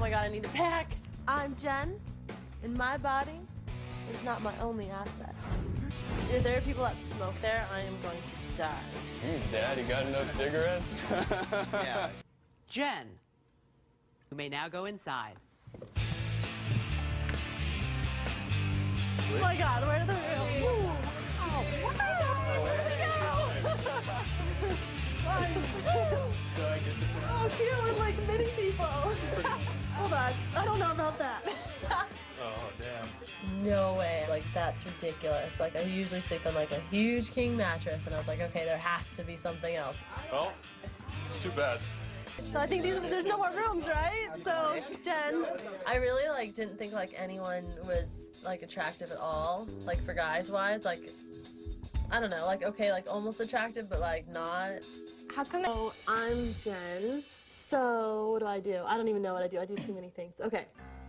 my god, I need to pack. I'm Jen, and my body is not my only asset. If there are people that smoke there, I am going to die. Jeez, Dad, you got no cigarettes? Yeah. Jen, you may now go inside. Oh my god, where are the real? Oh, what? Oh, cute, with like mini people. Hold on, I don't know about that. Oh, damn. No way, like that's ridiculous. Like I usually sleep on like a huge king mattress, and I was like, okay, there has to be something else. Well, it's two beds. So I think there's no more rooms, right? So, Jen, I really like didn't think like anyone was like attractive at all, like for guys wise, like I don't know, like okay, like almost attractive, but like not. How come? So I'm Jen. So what do? I don't even know what I do. I do too many things. Okay,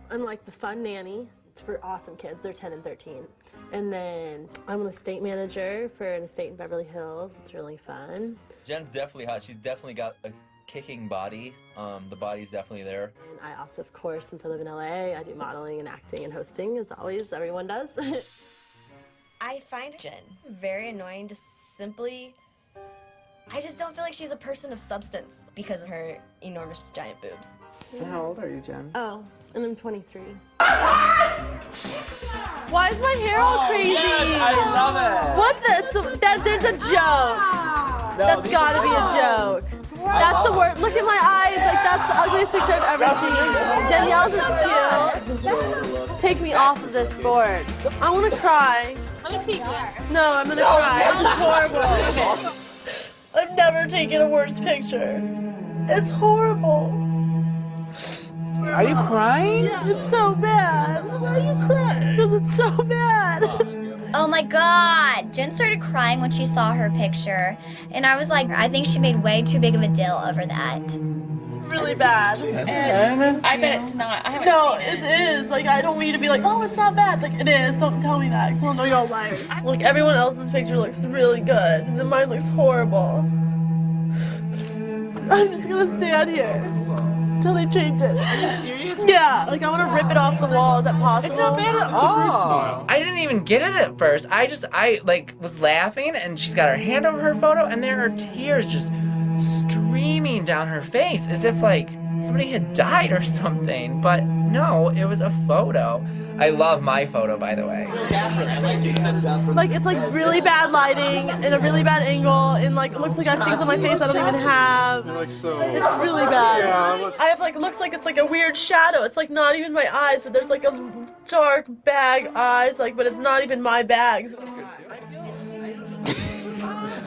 I'm like the fun nanny. It's for awesome kids. They're 10 and 13. And then I'm an estate manager for an estate in Beverly Hills. It's really fun. Jen's definitely hot. She's definitely got a kicking body. The body's definitely there. And I also, of course, since I live in LA, I do modeling and acting and hosting, as always, everyone does. I find Jen very annoying, just simply, I just don't feel like she's a person of substance because of her enormous giant boobs. How old are you, Jen? Oh, and I'm 23. Why is my hair all crazy? Yes, I love it. What there's a joke. No, That's gotta be a joke. That's the worst. Look at my eyes. Like that's the ugliest picture I've ever seen. Danielle's is cute. Take me off of this sport. I want to cry. Let me see, dear. No, I'm gonna cry. This is horrible. I've never taken a worse picture. It's horrible. Are you crying? Yeah, it's so bad. Why are you crying? Because it's so bad. Oh my god! Jen started crying when she saw her picture. And I was like, I think she made way too big of a deal over that. It's really bad. I bet it's not. I haven't No, seen it is. Like, I don't want you to be like, oh, it's not bad. Like, it is. Don't tell me that, because I'll know you're all liars. Like, everyone else's picture looks really good, and then mine looks horrible. I'm just gonna stand here until they change it. Are you serious? Yeah, like, I want to rip it off the wall. Is that possible? It's not bad at all. I didn't even get it at first. I like was laughing, and she's got her hand over her photo, and there are tears just streaming down her face, as if like somebody had died or something. But no, it was a photo. I love my photo, by the way. Like, it's like really bad lighting and a really bad angle, and like it looks like I have things on my face I don't even have. It's really bad. I have like, looks like it's like a weird shadow. It's like not even my eyes, but there's like a dark bag eyes, like, but it's not even my bags.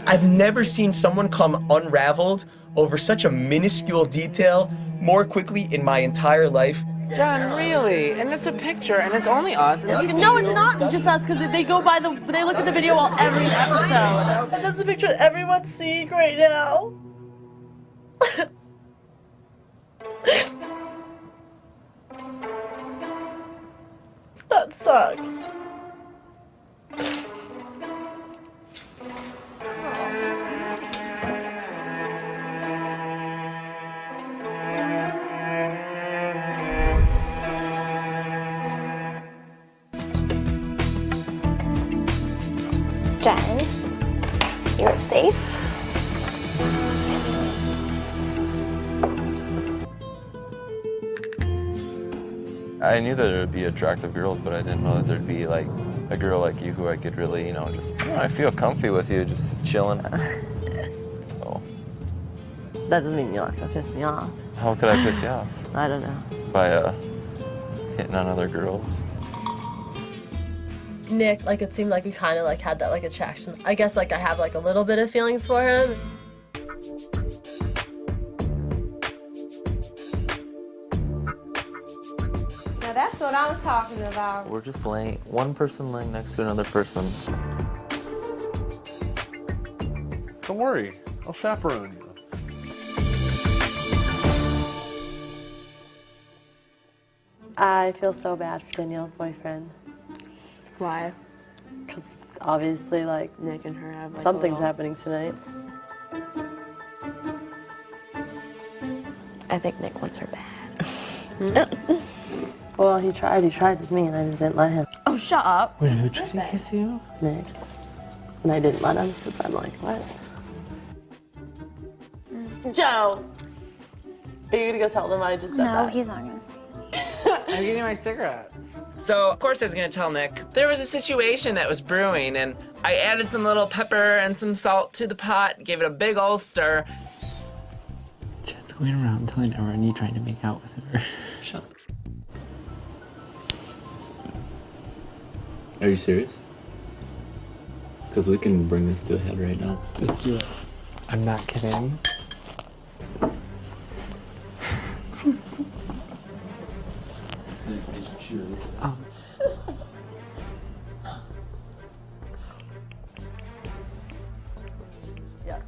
I've never seen someone come unraveled over such a minuscule detail more quickly in my entire life. John, really? And it's a picture, and it's only us. And No, it's not just us, because they go by they look at the video while every episode. And that's the picture everyone's seeing right now. That sucks. Jen, you're safe. I knew that there would be attractive girls, but I didn't know that there'd be like a girl like you who I could really, you know, just, I feel comfy with you, just chilling. So. That doesn't mean you're not gonna piss me off. How could I piss you off? I don't know. By hitting on other girls? Nick, like it seemed like we kind of like had that like attraction. I guess like I have like a little bit of feelings for him. Now that's what I'm talking about. We're just laying, one person laying next to another person. Don't worry, I'll chaperone you. I feel so bad for Danielle's boyfriend. Why? Because obviously, like, Nick and her have like, something's happening tonight. I think Nick wants her bad. Well, he tried with me and I just didn't let him. Oh, shut up. Wait, who tried to kiss you? Nick. And I didn't let him because I'm like, what? Joe! Are you gonna go tell them I just said that? No, he's not gonna say I'm getting my cigarettes. So, of course I was gonna tell Nick. There was a situation that was brewing, and I added some little pepper and some salt to the pot, gave it a big ol' stir. Jen's going around telling everyone you tried to make out with her. Shut up. Are you serious? Because we can bring this to a head right now. Let's do it. I'm not kidding. Oh. Yeah.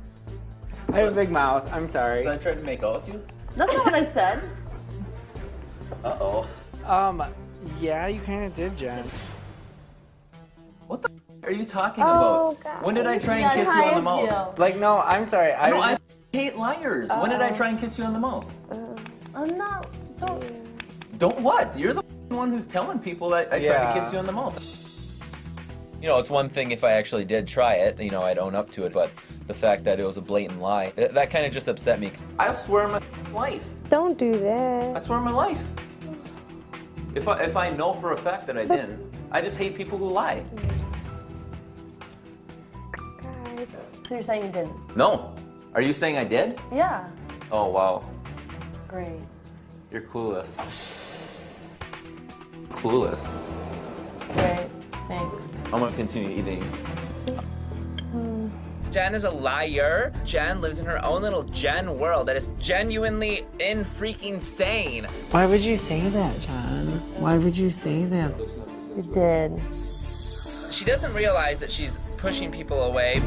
I have a big mouth. I'm sorry. So I tried to make out with you? That's not what I said. Uh-oh. Yeah, you kind of did, Jen. What the are you talking about? God. When did I try and kiss you on the mouth? Like, no, I'm sorry. I hate liars. When did I try and kiss you on the mouth? I'm not. Don't what? You're the one who's telling people that I tried to kiss you on the mouth. You know, it's one thing if I actually did try it, you know, I'd own up to it, but the fact that it was a blatant lie, that kind of just upset me. I swear on my life. Don't do that. I swear on my life. If I know for a fact that I didn't, I just hate people who lie. Guys. So you're saying you didn't? No. Are you saying I did? Yeah. Oh, wow. Great. You're clueless. Clueless. Great. Thanks. I'm gonna continue eating. Jen is a liar. Jen lives in her own little Jen world that is genuinely freaking sane. Why would you say that, Jen? Why would you say that? You did. She doesn't realize that she's pushing people away.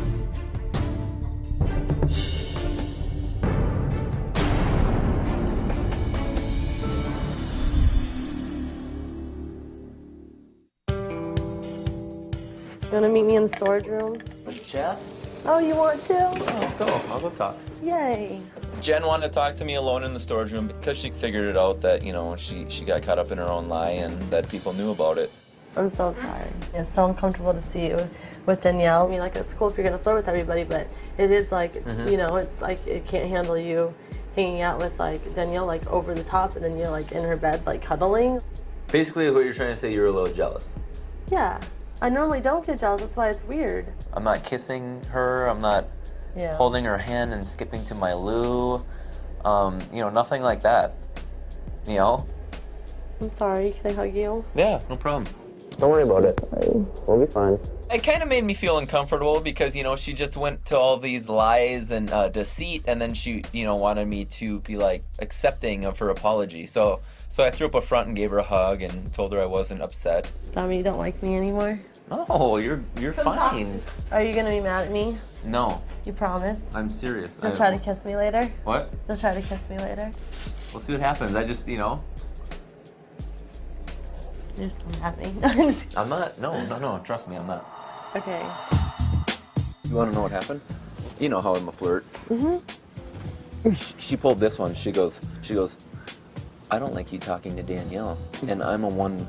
You wanna meet me in the storage room? Let's chat. Oh, you want to? Let's go. I'll go talk. Yay. Jen wanted to talk to me alone in the storage room because she figured it out that, you know, she got caught up in her own lie and that people knew about it. I'm so sorry. It's so uncomfortable to see you with Danielle. I mean, like, it's cool if you're gonna flirt with everybody, but it is like, you know, it's like it can't handle you hanging out with like Danielle like over the top, and then you're like in her bed like cuddling. Basically, what you're trying to say, you're a little jealous. Yeah. I normally don't get jealous. That's why it's weird. I'm not kissing her. I'm not holding her hand and skipping to my loo. You know, nothing like that. You know? I'm sorry. Can I hug you? Yeah, no problem. Don't worry about it. We'll be fine. It kind of made me feel uncomfortable because, you know, she just went to all these lies and deceit, and then she, you know, wanted me to be, like, accepting of her apology. So I threw up a front and gave her a hug and told her I wasn't upset. Does that mean you don't like me anymore? No, you're fine. Are you gonna be mad at me? No, You promise? I'm serious. You'll try to kiss me later? What? You'll try to kiss me later? We'll see what happens. I just, you know. You're still mad at me. I'm not. No. Trust me, I'm not. Okay. You want to know what happened? You know how I'm a flirt. She pulled this one. She goes, I don't like you talking to Danielle, and I'm a one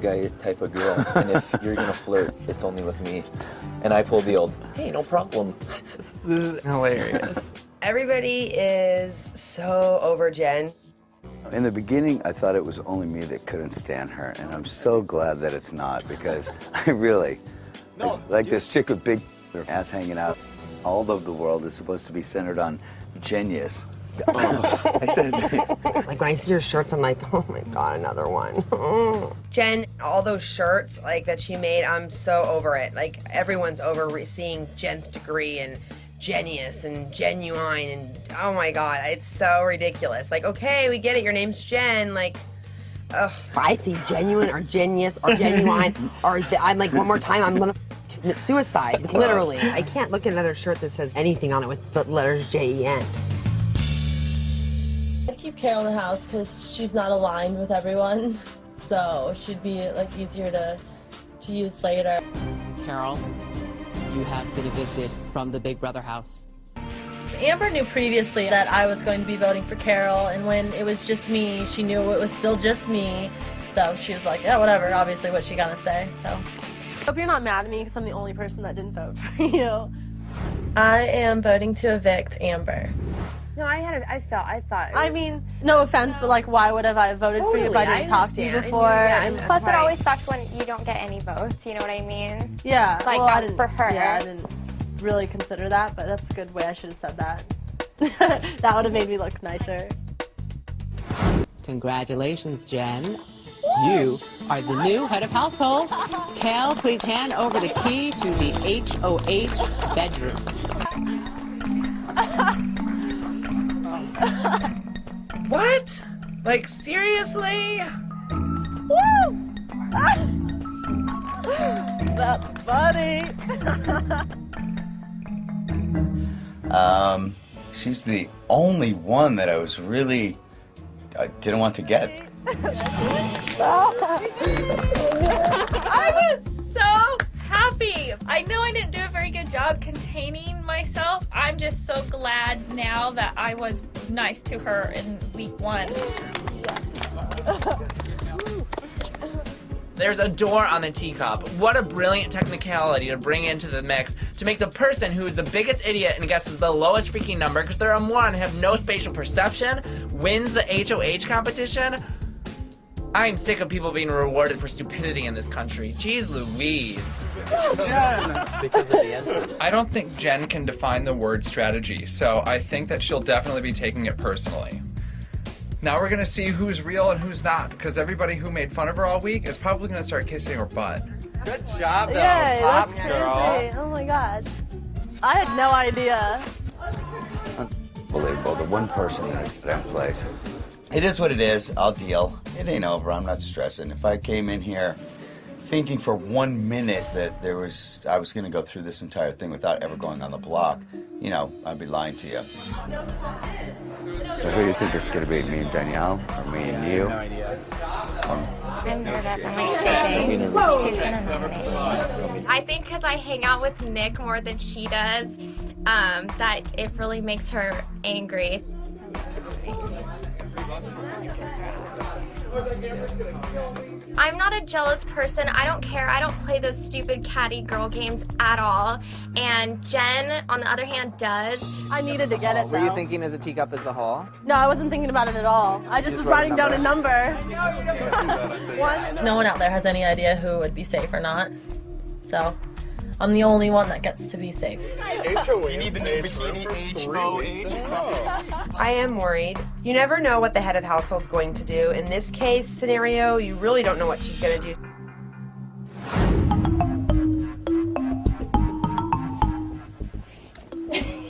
guy type of girl, and if you're gonna flirt, it's only with me. And I pulled the old, hey, no problem. This is hilarious. Everybody is so over Jen. In the beginning, I thought it was only me that couldn't stand her, and I'm so glad that it's not, because I really, it's like this chick with big ass hanging out. All of the world is supposed to be centered on genius. I said, Like when I see her shirts, I'm like, oh my God, another one. Jen, all those shirts like that she made, I'm so over it. Like everyone's over seeing Jenth degree and genius and genuine and oh my God, it's so ridiculous. Like, okay, we get it, your name's Jen, like, ugh. If I see genuine or genius or genuine or I'm like, one more time, I'm gonna commit suicide, literally. I can't look at another shirt that says anything on it with the letters J-E-N. I keep Carol in the house because she's not aligned with everyone, so she'd be like easier to use later. Carol, you have been evicted from the Big Brother house. Amber knew previously that I was going to be voting for Carol, and when it was just me, she knew it was still just me. So she was like, yeah, whatever, obviously what she gonna say, so. Hope you're not mad at me because I'm the only person that didn't vote for you. I am voting to evict Amber. No, I thought. I mean, no offense, but like, why would have I voted for you if I didn't talk to you before? And plus, it always sucks when you don't get any votes. You know what I mean? Yeah, Like, well, I not didn't, for her. Yeah, I didn't really consider that, but that's a good way I should have said that. That would have made me look nicer. Congratulations, Jen. You are the new head of household. Cal, please hand over the key to the HOH bedroom. What? Like, seriously? Woo! That's funny. She's the only one that I didn't want to get. I was so happy. I know I didn't do a very good job containing myself. I'm just so glad now that I was nice to her in week 1. There's a door on the teacup. What a brilliant technicality to bring into the mix to make the person who is the biggest idiot and guesses the lowest freaking number, because they're a moron and have no spatial perception, wins the HOH competition. I'm sick of people being rewarded for stupidity in this country. Jeez Louise. Because of the entrance. I don't think Jen can define the word strategy, so I think that she'll definitely be taking it personally. Now we're gonna see who's real and who's not, because everybody who made fun of her all week is probably gonna start kissing her butt. Good job, though. Yay, Pops, that's girl. crazy. Oh my gosh. I had no idea. Unbelievable. The one person that in place. It is what it is. I'll deal. It ain't over. I'm not stressing. If I came in here thinking for 1 minute that I was going to go through this entire thing without ever going on the block, you know, I'd be lying to you. So who do you think it's going to be? Me and Danielle? Or me and you? I'm nervous. I'm like shaking. She's gonna nominate me. I think because I hang out with Nick more than she does, that it really makes her angry. I'm not a jealous person. I don't care. I don't play those stupid catty girl games at all. And Jen, on the other hand, does. I needed to get it, Were though. you thinking as a teacup as the hall? No, I wasn't thinking about it at all. I just was writing down a number. No one out there has any idea who would be safe or not. So, I'm the only one that gets to be safe. You need the new bikini HOH. I am worried. You never know what the head of household's going to do. In this case scenario, you really don't know what she's going to do.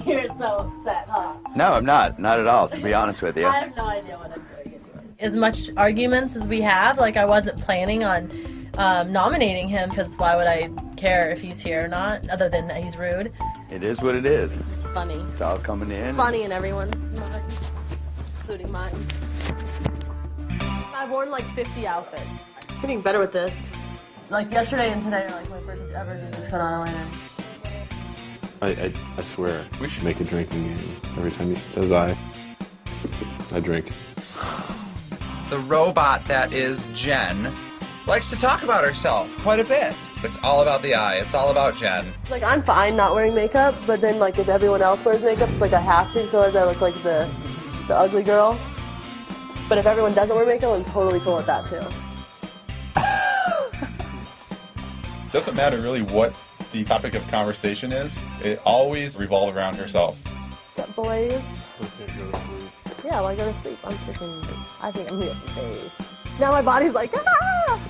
You're so upset, huh? No, I'm not. Not at all, to be honest with you. I have no idea what I'm doing. As much arguments as we have, like, I wasn't planning on nominating him, because why would I care if he's here or not, other than that he's rude. It is what it is. It's just funny. It's all coming in. It's funny in everyone's minds, including mine. I've worn like 50 outfits. Getting better with this. Like yesterday and today are like my first ever do this kind of eyeliner. I swear, we should make a drinking game. Every time he says I drink. The robot that is Jen likes to talk about herself quite a bit. It's all about the eye. It's all about Jen. Like, I'm fine not wearing makeup, but then like if everyone else wears makeup, it's like I have to, so otherwise I look like the ugly girl. But if everyone doesn't wear makeup, I'm totally cool with that too. Doesn't matter really what the topic of conversation is. It always revolves around herself. What, boys? Yeah, well, I go to sleep. I think I'm gonna get the face. Now my body's like, ah!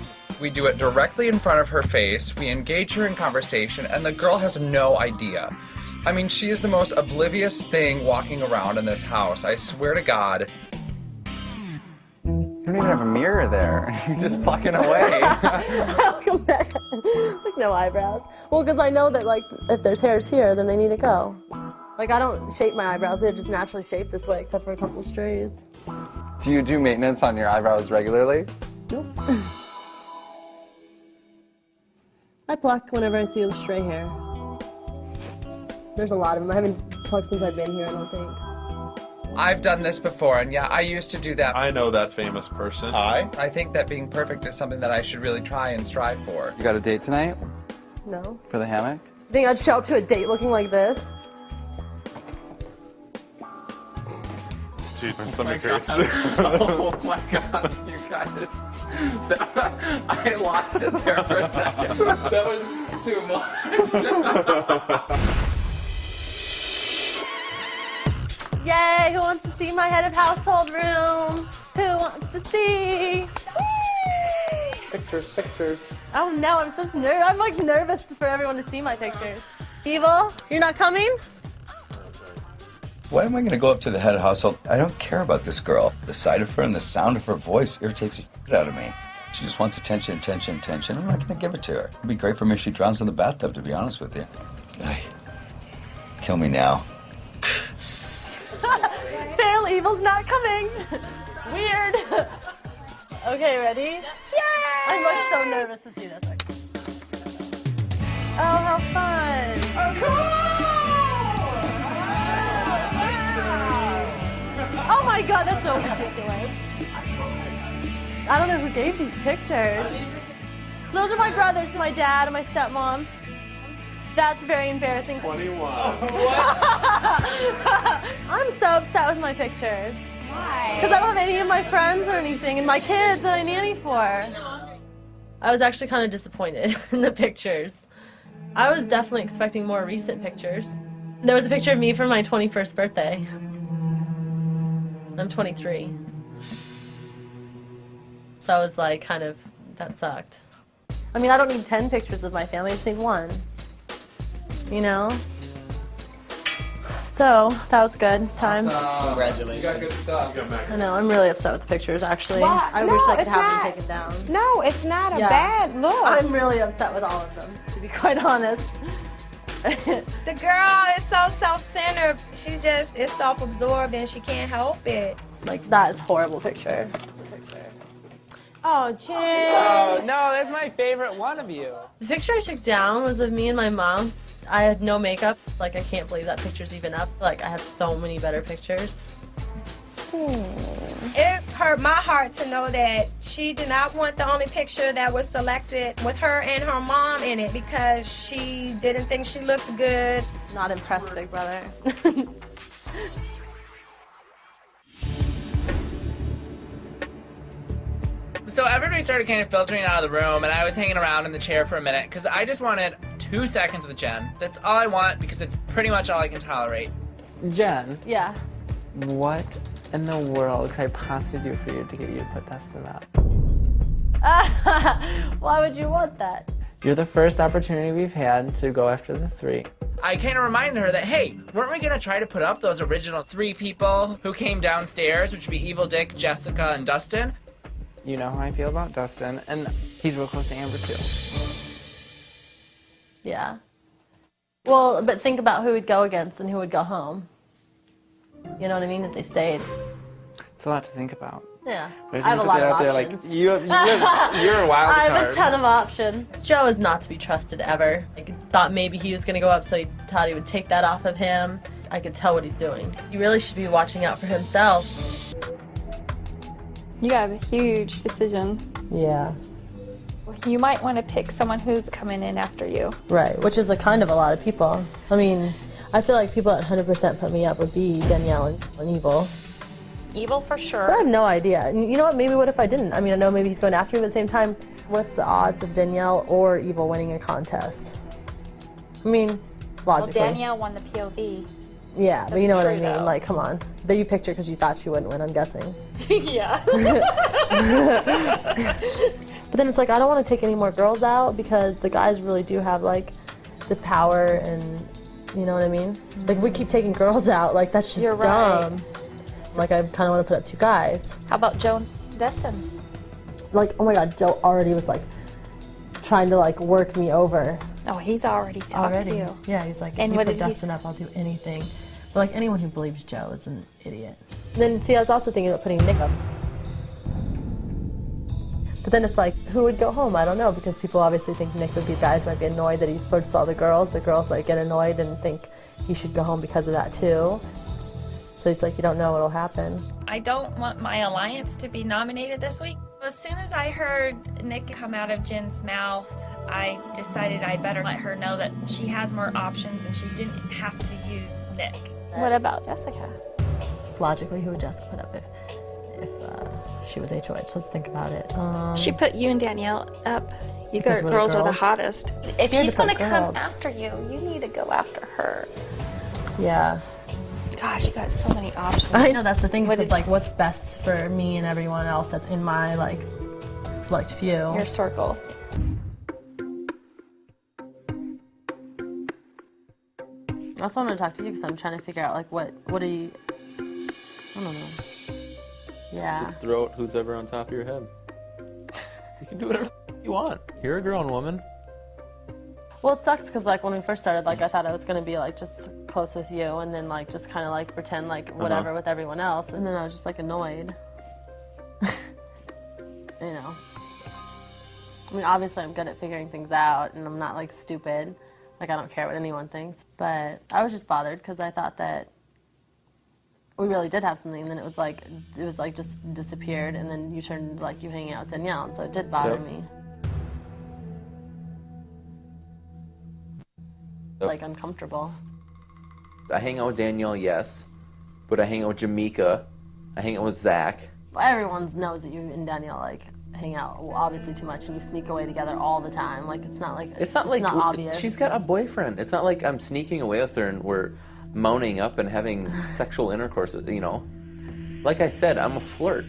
We do it directly in front of her face, we engage her in conversation, and the girl has no idea. I mean, she is the most oblivious thing walking around in this house. I swear to God. You don't even have a mirror there. You're just plucking away. I'll come back. Like, no eyebrows. Well, because I know that, like, if there's hairs here, then they need to go. Like, I don't shape my eyebrows. They're just naturally shaped this way, except for a couple of strays. Do you do maintenance on your eyebrows regularly? Nope. I pluck whenever I see a stray hair. There's a lot of them. I haven't plugged since I've been here, I don't think. I've done this before, and yeah, I used to do that. I know that famous person. I think that being perfect is something that I should really try and strive for. You got a date tonight? No. For the hammock? I think I'd show up to a date looking like this. Dude, my stomach hurts. Oh my god, you guys. I lost it there for a second. That was too much. Yay, who wants to see my head of household room? Who wants to see? Pictures. Oh no, I'm so nervous. I'm like nervous for everyone to see my pictures. Evil, you're not coming? Why am I going to go up to the head of household? I don't care about this girl. The sight of her and the sound of her voice irritates the shit out of me. She just wants attention. I'm not going to give it to her. It'd be great for me if she drowns in the bathtub, to be honest with you. Ay, kill me now. Fail, Evil's not coming. Weird. Okay, ready? Yay! I'm like so nervous to see this. Oh, how fun. Oh, cool! Oh my god, that's so ridiculous. I don't know who gave these pictures. Those are my brothers, my dad, and my stepmom. That's very embarrassing. 21. I'm so upset with my pictures. Why? Because I don't have any of my friends or anything, and my kids that I nanny for. I was actually kind of disappointed in the pictures. I was definitely expecting more recent pictures. There was a picture of me for my 21st birthday. I'm 23. So I was like, that sucked. I mean, I don't need 10 pictures of my family, I just need one. You know? So, that was good times. Awesome. Congratulations. You got good stuff. I know, I'm really upset with the pictures, actually. Why? I No, wish I could it's have not. them taken down. No, it's not a Yeah. bad look. I'm really upset with all of them, to be quite honest. The girl is so self-centered. She just is self-absorbed and she can't help it. Like, that is a horrible picture. Oh, Jen. Oh, no, that's my favorite one of you. The picture I took down was of me and my mom. I had no makeup. Like, I can't believe that picture's even up. Like, I have so many better pictures. It hurt my heart to know that she did not want the only picture that was selected with her and her mom in it because she didn't think she looked good. Not impressed, big brother. So everybody started kind of filtering out of the room, and I was hanging around in the chair for a minute because I just wanted 2 seconds with Jen. That's all I want because it's pretty much all I can tolerate. Jen. Yeah. What in the world could I possibly do for you to get you to put Dustin up? Why would you want that? You're the first opportunity we've had to go after the 3. I kind of reminded her that, hey, weren't we going to try to put up those original 3 people who came downstairs, which would be Evil Dick, Jessica, and Dustin? You know how I feel about Dustin, and he's real close to Amber, too. Yeah. Well, but think about who would go against and who would go home. You know what I mean? If they stayed. It's a lot to think about. Yeah. But I have a lot of options. Like, you're a wild I have card. a ton of options. Joe is not to be trusted ever. I thought maybe he was going to go up, so he thought he would take that off of him. I could tell what he's doing. He really should be watching out for himself. You have a huge decision. Yeah. You might want to pick someone who's coming in after you. Right, which is a kind of a lot of people. I mean, I feel like people that 100% put me up would be Danielle and Evil. Evil for sure. But I have no idea. And you know what? Maybe what if I didn't? I mean, I know maybe he's going after me, but at the same time, what's the odds of Danielle or Evil winning a contest? I mean, logically. Well, Danielle won the POV. Yeah, but you know That's what I true, mean. though. Like, come on. That you picked her because you thought she wouldn't win, I'm guessing. Yeah. But then it's like, I don't want to take any more girls out because the guys really do have, like, the power and, you know what I mean? Like, if we keep taking girls out, like, that's just You're dumb. right. It's like, I kind of want to put up 2 guys. How about Joe and Destin? Like, oh my God, Joe already was, like, trying to, like, work me over. Oh, he's already talked to you. Yeah, he's like, And if you what put did he Dustin up, I'll do anything. But, like, anyone who believes Joe is an idiot. And then, see, I was also thinking about putting Nick up. But then it's like, who would go home? I don't know, because people obviously think Nick would be, guys might be annoyed that he flirts with all the girls. The girls might get annoyed and think he should go home because of that too. So it's like you don't know what'll happen. I don't want my alliance to be nominated this week. As soon as I heard Nick come out of Jen's mouth, I decided I better let her know that she has more options and she didn't have to use Nick. What about Jessica? Logically, who would Jessica put up if she was HOH? Let's think about it. She put you and Danielle up. You Because we're the girls are the girls? hottest. If You're she's the going to come girls. after you, you need to go after her. Yeah. Gosh, you got so many options. I know that's the thing. But like, what's best for me and everyone else that's in my like select few? Your circle. That's why I'm gonna talk to you because I'm trying to figure out like what are you? I don't know. Yeah. Just throw it who's ever on top of your head. You can do whatever you want. You're a grown woman. Well, it sucks because like when we first started, like I thought I was gonna be like just close with you, and then like just kind of like pretend like whatever with everyone else, and then I was just like annoyed. You know. I mean, obviously I'm good at figuring things out, and I'm not like stupid. Like I don't care what anyone thinks, but I was just bothered because I thought that we really did have something, and then it was like just disappeared, and then you turned like you hanging out with Danielle, and so it did bother me. Like uncomfortable. I hang out with Danielle, yes, but I hang out with Jamaica. I hang out with Zach. Everyone knows that you and Danielle like hang out obviously too much, and you sneak away together all the time. Like it's not obvious. She's got a boyfriend. It's not like I'm sneaking away with her and we're mounting up and having sexual intercourse. You know, like I said, I'm a flirt.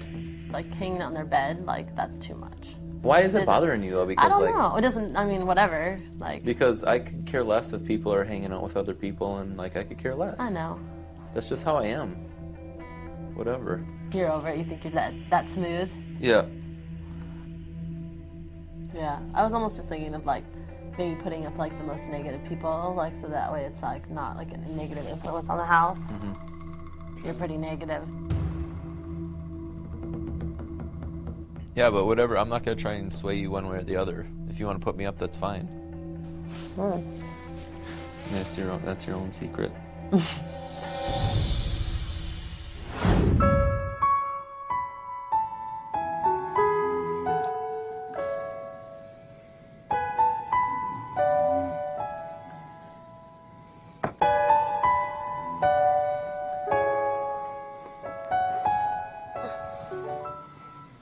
Like hanging out in their bed, like that's too much. Why is it bothering you though? Because I don't like, know. It doesn't. I mean, whatever. Like because I could care less if people are hanging out with other people, and like I could care less. I know. That's just how I am. Whatever. You're over it. You think you're that smooth. Yeah. Yeah. I was almost just thinking of like maybe putting up like the most negative people, like so that way it's like not like a negative influence on the house. You're pretty negative. Yeah, but whatever. I'm not gonna try and sway you one way or the other. If you want to put me up, that's fine. That's your own secret.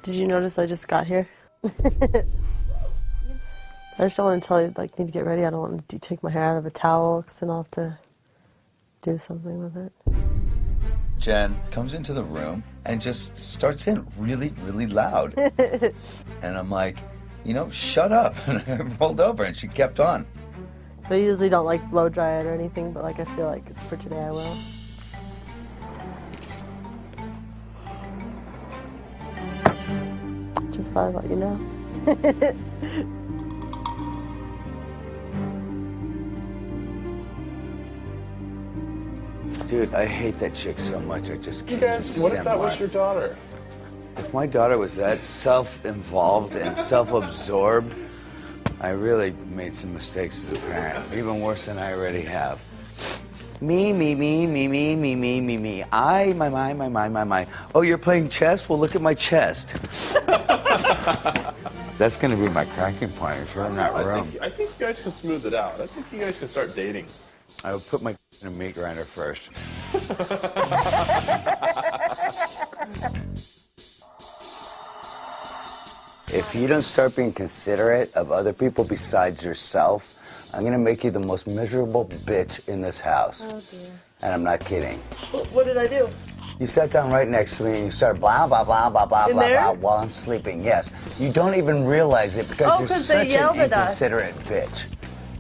Did you notice I just got here? I just don't want to tell you, like, need to get ready. I don't want to take my hair out of a towel because then I'll have to do something with it. Jen comes into the room and just starts in really, really loud. And I'm like, you know, shut up. And I rolled over and she kept on. So I usually don't, like, blow dry it or anything, but, like, I feel like for today I will. Just thought I'd let you know. Dude, I hate that chick so much. I just You can't guys, what if stand that by. was your daughter? If my daughter was that self-involved and self-absorbed, I really made some mistakes as a parent, even worse than I already have. Me, me, me, me, me, me, me, me, me. I, my. Oh, you're playing chess? Well, look at my chest. That's going to be my cracking point if you're in that room. I think you guys can smooth it out. I think you guys can start dating. I would put my in a meat grinder first. If you don't start being considerate of other people besides yourself, I'm going to make you the most miserable bitch in this house. Oh, dear. And I'm not kidding. What did I do? You sat down right next to me and you started blah, blah, blah, blah, blah, In blah, there? blah, while I'm sleeping. Yes. You don't even realize it because you're 'cause they such yelled an at us. inconsiderate bitch.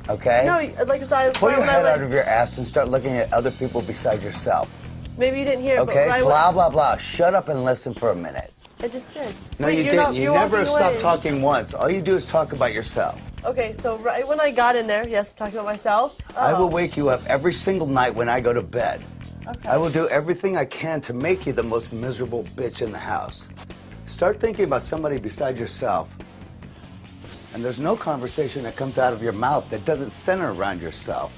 Okay? No, like I Pull your head out of your ass and start looking at other people besides yourself. Maybe you didn't hear it, Okay? but right Blah, blah, blah. Shut up and listen for a minute. I just did. No, Wait, you you're didn't. not- You you're never walking stopped away. talking once. All you do is talk about yourself. Okay, so right when I got in there, yes, talking about myself. I will wake you up every single night when I go to bed. Okay. I will do everything I can to make you the most miserable bitch in the house. Start thinking about somebody beside yourself. And there's no conversation that comes out of your mouth that doesn't center around yourself.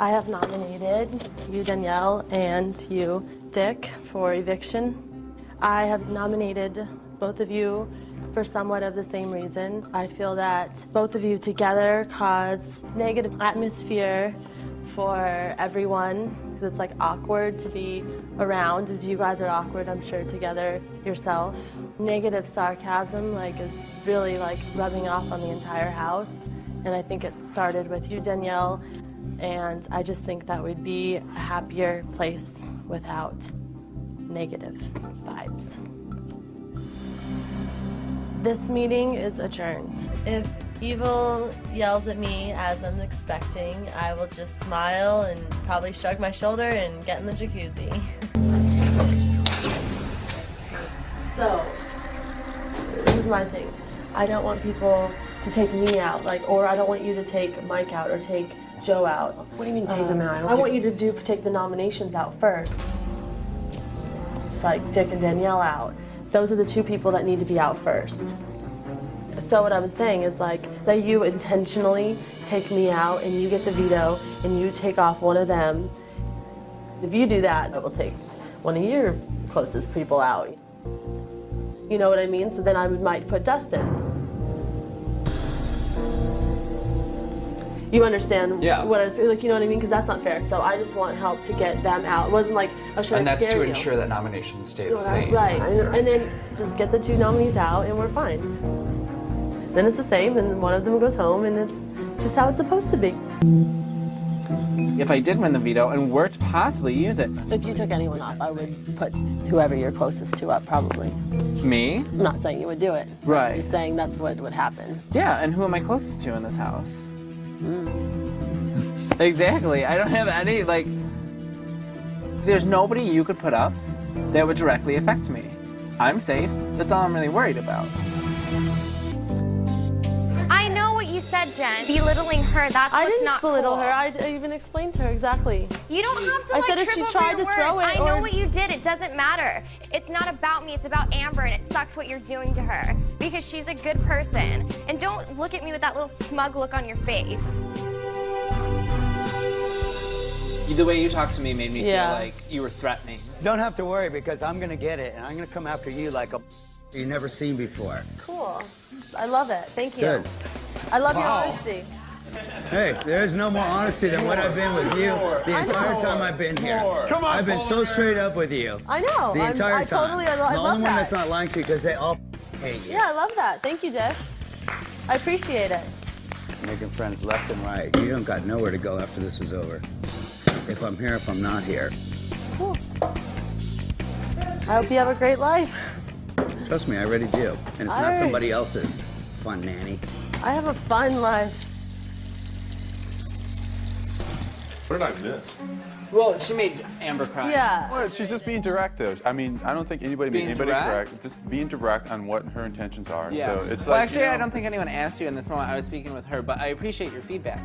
I have nominated you, Danielle, and you, Dick, for eviction. I have nominated both of you for somewhat of the same reason. I feel that both of you together cause negative atmosphere for everyone, because it's like awkward to be around, as you guys are awkward, I'm sure, together yourself. Negative sarcasm is really rubbing off on the entire house, and I think it started with you, Danielle, and I just think that would be a happier place without negative vibes. This meeting is adjourned. If evil yells at me as I'm expecting, I will just smile and probably shrug my shoulder and get in the jacuzzi. So, this is my thing. I don't want people to take me out, or I don't want you to take Mike out or take Joe out. What do you mean take them out? I want you to take the nominations out first. It's like Dick and Danielle out. Those are the two people that need to be out first. So what I'm saying is that you intentionally take me out and you get the veto and you take off one of them. If you do that, it will take one of your closest people out. You know what I mean? So then I might put Dustin. You understand what I was you know what I mean? Because that's not fair. So I just want help to get them out. It wasn't like I was trying to scare you. And that's to ensure that nominations stay the same. Right. And then just get the two nominees out and we're fine. Then it's the same and one of them goes home and it's just how it's supposed to be. If I did win the veto and were to possibly use it. If you took anyone off, I would put whoever you're closest to up, probably. Me? I'm not saying you would do it. Right. I'm just saying that's what would happen. Yeah, and who am I closest to in this house? Exactly. I don't have any, there's nobody you could put up that would directly affect me. I'm safe. That's all I'm really worried about. I know what you said, Jen. Belittling her, that's what's not cool. I didn't belittle her. I even explained to her exactly. You don't have to I said if trip she over tried your to throw words. it I know or- what you did. It doesn't matter. It's not about me. It's about Amber, and it sucks what you're doing to her because she's a good person. And don't look at me with that little smug look on your face. The way you talked to me made me feel like you were threatening. Don't have to worry because I'm gonna get it and I'm gonna come after you like a you've never seen before. Cool. I love it. Thank you. Good. I love your honesty. Hey, there's no more honesty than what I've been with you the entire time I've been here. Come on, I've been so straight up with you. I know. The entire I time. totally, I the love only one that. that's not lying to you because they all hate you. Yeah, I love that. Thank you, Dick. I appreciate it. Making friends left and right. You don't got nowhere to go after this is over. If I'm here, if I'm not here. Cool. I hope you have a great life. Trust me, I already do. And it's not somebody else's fun nanny. I have a fun life. What did I miss? Well, she made Amber cry. Yeah. Well, she's just being direct, though. I mean, I don't think anybody made Being anybody direct? correct. Just being direct on what her intentions are. Yeah. So it's well, like, actually, you know, I don't think anyone asked you in this moment. I was speaking with her, but I appreciate your feedback.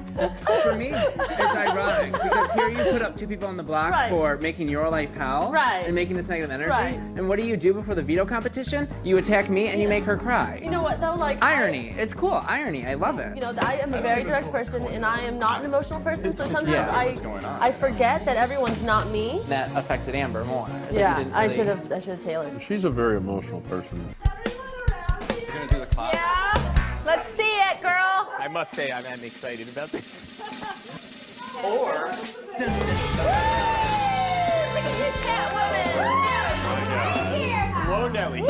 For me, it's ironic because here you put up two people on the block for making your life hell and making this negative energy. Right. And what do you do before the veto competition? You attack me and you make her cry. You know what, though? Irony. It's cool. Irony. I love it. You know, I am a very direct person, and I am not an emotional person, so sometimes yeah. I forget that everyone's not me. That affected Amber more. It's Yeah, like you didn't I really- should have tailored. She's a very emotional person. You're gonna do the clap. Yeah. Let's see it, girl. I must say I'm excited about this. Or Whoa, Nelly.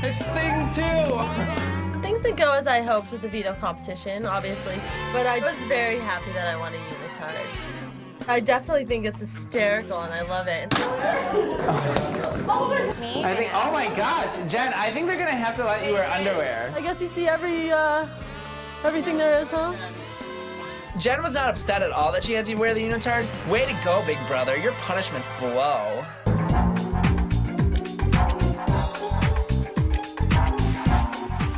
it's thing two. Things didn't go as I hoped with the veto competition, obviously, but I was very happy that I won a unitard. I definitely think it's hysterical, and I love it. Me? I think, oh my gosh, Jen, I think they're gonna have to let you wear underwear. I guess you see everything there is, huh? Jen was not upset at all that she had to wear the unitard. Way to go, big brother. Your punishment's below.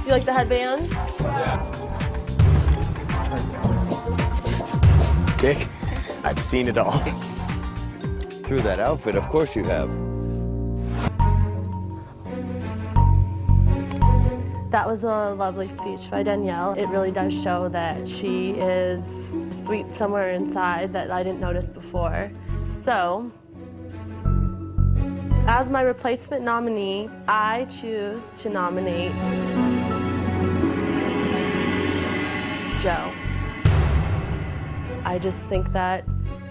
You like the headband? Dick, I've seen it all. Through that outfit, of course you have. That was a lovely speech by Danielle. It really does show that she is sweet somewhere inside that I didn't notice before. So, as my replacement nominee, I choose to nominate Joe. I just think that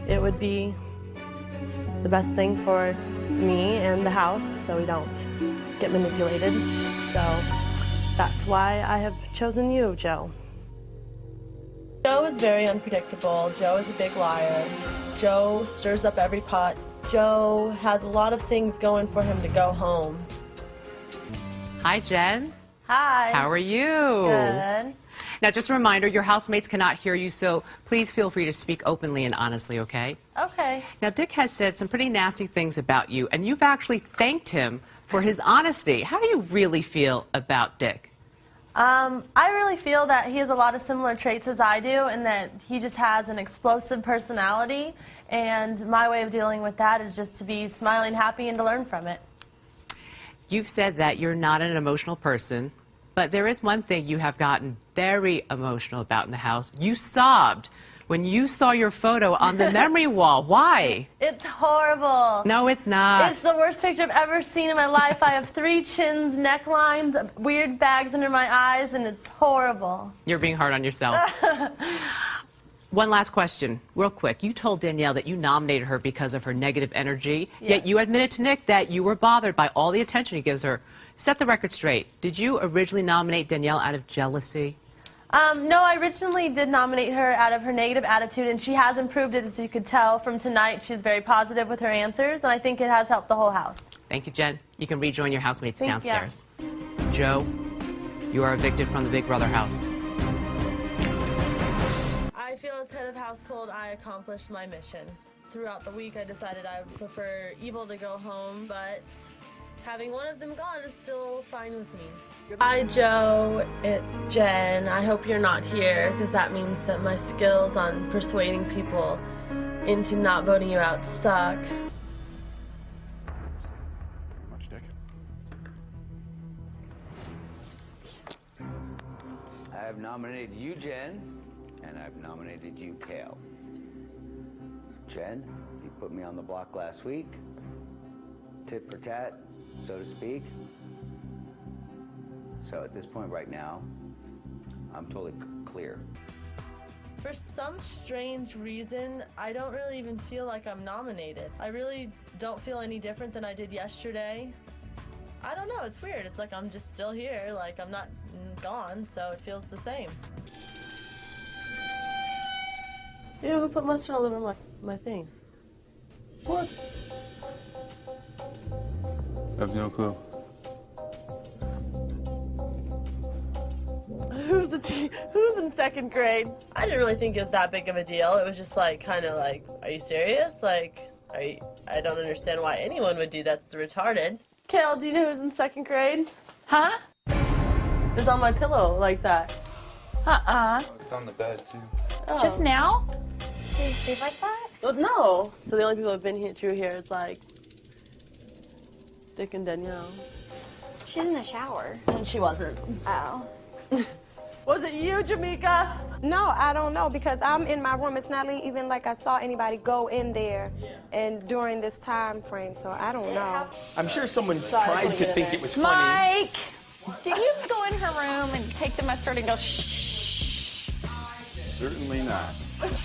it would be the best thing for me and the house so we don't get manipulated. So that's why I have chosen you, Joe. Joe is very unpredictable. Joe is a big liar. Joe stirs up every pot. Joe has a lot of things going for him to go home. Hi, Jen. Hi. How are you? Good. Now, just a reminder, your housemates cannot hear you, so please feel free to speak openly and honestly, okay? Okay. Now, Dick has said some pretty nasty things about you, and you've actually thanked him for his honesty. How do you really feel about Dick? I really feel that he has a lot of similar traits as I do, and that he just has an explosive personality, and my way of dealing with that is just to be smiling, happy, and to learn from it. You've said that you're not an emotional person, but there is one thing you have gotten very emotional about in the house. You sobbed when you saw your photo on the memory wall. Why? It's horrible. No, it's not. It's the worst picture I've ever seen in my life. I have 3 chins, necklines, weird bags under my eyes, and it's horrible. You're being hard on yourself. One last question, real quick. You told Danielle that you nominated her because of her negative energy, yet you admitted to Nick that you were bothered by all the attention he gives her. Set the record straight. Did you originally nominate Danielle out of jealousy? No, I originally did nominate her out of her negative attitude, and she has improved it, as you could tell from tonight. She's very positive with her answers, and I think it has helped the whole house. Thank you, Jen. You can rejoin your housemates Thank downstairs. Joe, you are evicted from the Big Brother house. I feel as head of household, I accomplished my mission. Throughout the week, I decided I would prefer evil to go home, but having one of them gone is still fine with me. Hi, Joe. It's Jen. I hope you're not here, because that means that my skills on persuading people into not voting you out suck. Much, Dick. I have nominated you, Jen, and I've nominated you, Kale. Jen, you put me on the block last week. Tit for tat, so to speak. So at this point right now, I'm totally clear. For some strange reason, I don't really even feel like I'm nominated. I really don't feel any different than I did yesterday. I don't know, it's weird. It's like I'm just still here, like I'm not gone, so it feels the same. Ew, who put mustard all over my thing? What? I have no clue. Who's in 2nd grade? I didn't really think it was that big of a deal. It was just like, kind of like, are you serious? Like, I don't understand why anyone would do that. It's retarded. Kale, do you know who's in 2nd grade? Huh? It was on my pillow like that. It's on the bed, too. Oh. Just now? Did you sleep like that? Well, no. So the only people who've been through here is like Dick and Danielle. She's in the shower. And she wasn't. Oh. Was it you, Jamaica? No, I don't know, because I'm in my room. It's not even like I saw anybody go in there and during this time frame, so I don't know. I'm sure someone tried to think it was funny. Mike, did you go in her room and take the mustard and go shh? Certainly not.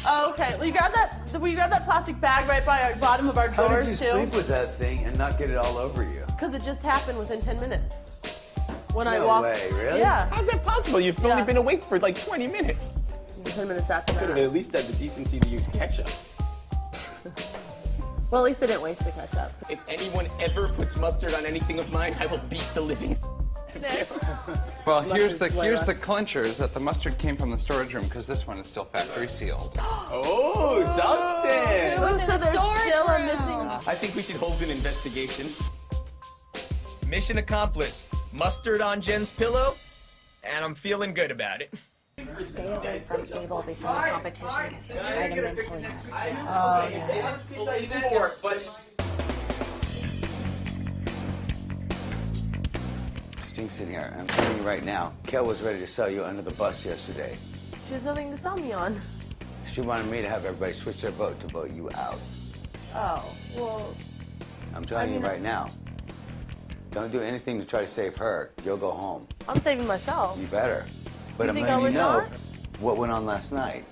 Oh, okay. Will you grab that plastic bag right by our bottom of our drawers, How did you too? sleep with that thing and not get it all over you? Because it just happened within 10 minutes. When I No walked. way, really? Yeah. How's that possible? You've only been awake for like 20 minutes. 10 minutes after Could have that. at least had the decency to use ketchup. Well, at least I didn't waste the ketchup. If anyone ever puts mustard on anything of mine, I will beat the living. Well, here's the clincher, is that the mustard came from the storage room because this one is still factory sealed. Oh, Dustin! So there's still a missing. I think we should hold an investigation. Mission accomplished. Mustard on Jen's pillow, and I'm feeling good about it. Stay away from Abel before the competition because he'll try to mentally stinks in here. And I'm telling you right now, Kel was ready to sell you under the bus yesterday. She has nothing to sell me on. She wanted me to have everybody switch their vote to vote you out. Oh, well. I'm telling you right now. Don't do anything to try to save her. You'll go home. I'm saving myself. You better. But I'm letting you know what went on last night.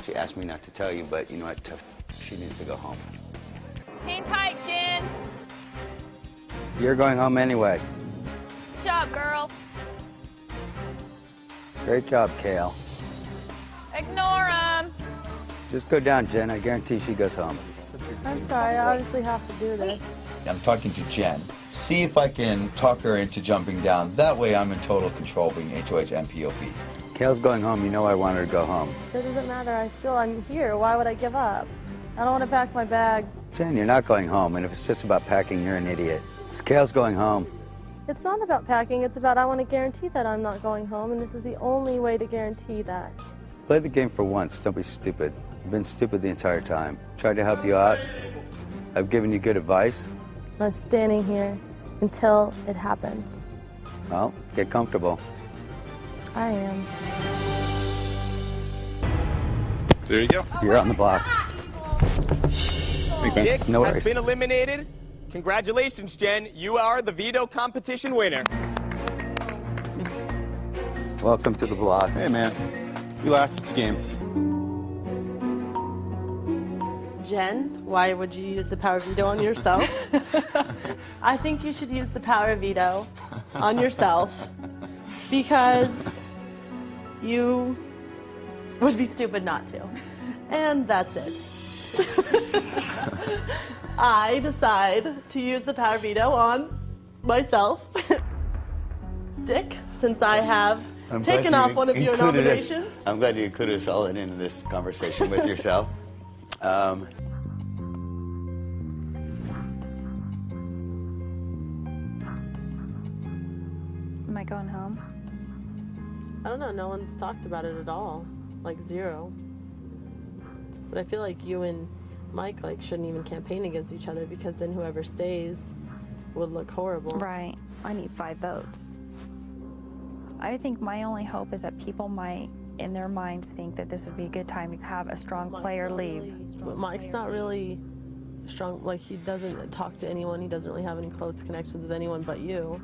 She asked me not to tell you, but you know what? She needs to go home. Hang tight, Jen. You're going home anyway. Good job, girl. Great job, Kale. Ignore him. Just go down, Jen. I guarantee she goes home. I'm sorry, I obviously have to do this. I'm talking to Jen. See if I can talk her into jumping down. That way I'm in total control being HOH and POP. Kale's going home. You know I want her to go home. That doesn't matter. I'm here. Why would I give up? I don't want to pack my bag. Jen, you're not going home. And if it's just about packing, you're an idiot. Kale's going home. It's not about packing. It's about I want to guarantee that I'm not going home, and this is the only way to guarantee that. Play the game for once. Don't be stupid. You've been stupid the entire time. Tried to help you out. I've given you good advice. I'm standing here until it happens. Well, get comfortable. I am. There you go. You're on the block. Thanks, man. Dick No has worries. been eliminated. Congratulations, Jen. You are the veto competition winner. Welcome to the block. Hey, man. Relax. It's a game. Jen, why would you use the power of veto on yourself? I think you should use the power of veto on yourself because you would be stupid not to. And that's it. I decide to use the power of veto on myself. Dick, since I have taken off one of your nominations. I'm glad you included us all into this conversation with yourself. Am I going home? I don't know, no one's talked about it at all. Like, zero. But I feel like you and Mike, shouldn't even campaign against each other because then whoever stays would look horrible. Right. I need 5 votes. I think my only hope is that people might, in their minds, think that this would be a good time to have a strong player leave. But Mike's not really strong. He doesn't talk to anyone. He doesn't really have any close connections with anyone but you.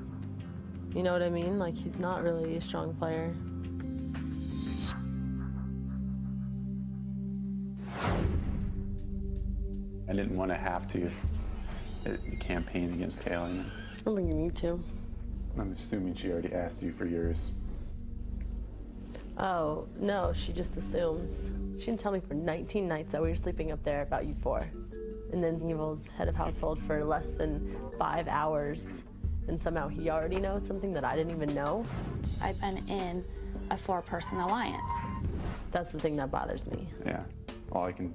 You know what I mean? He's not really a strong player. I didn't want to have to campaign against Kale. I don't think you need to. I'm assuming she already asked you for yours. Oh, no, she just assumes. She didn't tell me for 19 nights that we were sleeping up there about you 4. And then he was head of household for less than 5 hours. And somehow he already knows something that I didn't even know. I've been in a 4-person alliance. That's the thing that bothers me. Yeah. All I can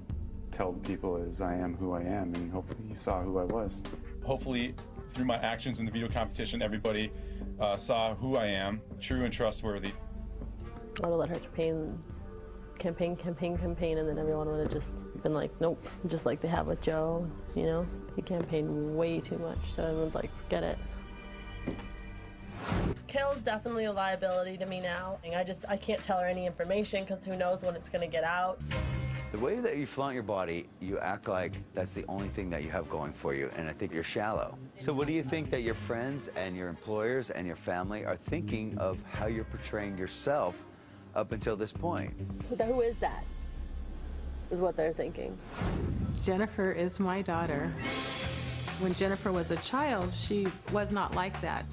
tell the people is I am who I am, and hopefully you saw who I was. Hopefully, through my actions in the veto competition, everybody saw who I am, true and trustworthy. I would have let her campaign, and then everyone would have just been like, nope, just like they have with Joe, you know? He campaigned way too much, so everyone's like, forget it. Kale's definitely a liability to me now. I can't tell her any information because who knows when it's going to get out. The way that you flaunt your body, you act like that's the only thing that you have going for you, and I think you're shallow. So what do you think that your friends and your employers and your family are thinking of how you're portraying yourself up until this point? Who is that? Is what they're thinking. Jennifer is my daughter. When Jennifer was a child, she was not like that.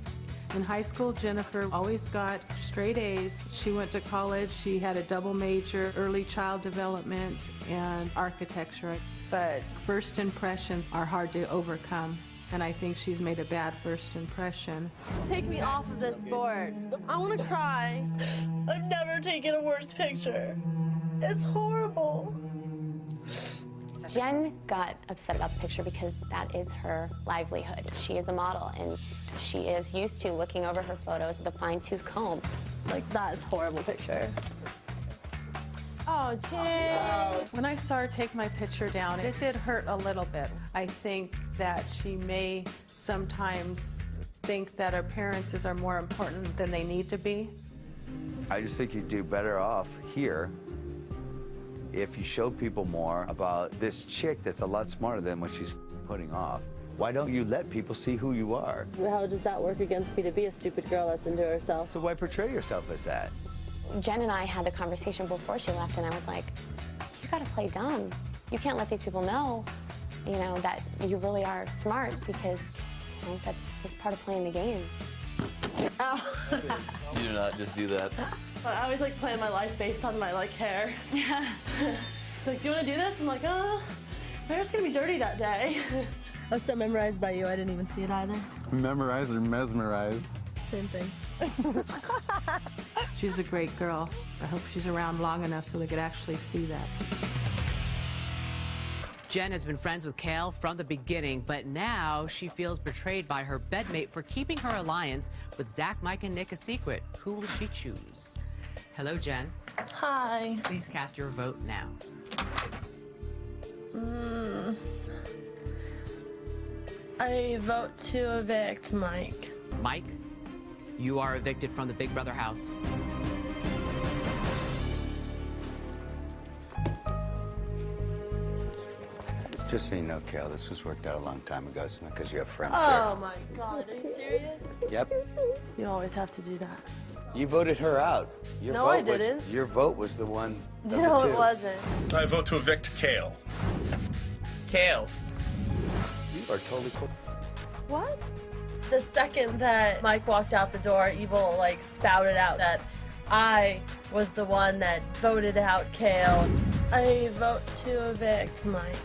In high school, Jennifer always got straight A's. She went to college. She had a double major, early child development and architecture. But first impressions are hard to overcome, and I think she's made a bad first impression. Take me off of this board. I want to cry. I've never taken a worse picture. It's horrible. Jen got upset about the picture because that is her livelihood. She is a model, and she is used to looking over her photos with a fine-tooth comb. That is a horrible picture. Oh, Jen. When I saw her take my picture down, it did hurt a little bit. I think that she may sometimes think that appearances are more important than they need to be. I just think you'd do better off here if you show people more about this chick that's a lot smarter than what she's putting off. Why don't you let people see who you are? How does that work against me to be a stupid girl that's into herself? So why portray yourself as that? Jen and I had the conversation before she left, and I was like, you gotta play dumb. You can't let these people know, you know, that you really are smart, because you know, that's part of playing the game. Oh. You do not just do that. I always like plan my life based on my like hair. Yeah. Like, do you want to do this? I'm like, oh, my hair's gonna be dirty that day. I was so memorized by you, I didn't even see it either. Memorized or mesmerized? Same thing. She's a great girl. I hope she's around long enough so they could actually see that. Jen has been friends with Kale from the beginning, but now she feels betrayed by her bedmate for keeping her alliance with Zach, Mike, and Nick a secret. Who will she choose? Hello, Jen. Hi. Please cast your vote now. I vote to evict Mike. Mike, you are evicted from the Big Brother house. Just so you know, Kale, this was worked out a long time ago. It's not because you have friends Oh my God, are you serious? there. Yep. You always have to do that. You voted her out. Your No, vote I didn't. Your vote was the one of No, the two. it wasn't. I vote to evict Kale. Kale. You are totally cool. What? The second that Mike walked out the door, Evil like spouted out that I was the one that voted out Kale. I vote to evict Mike.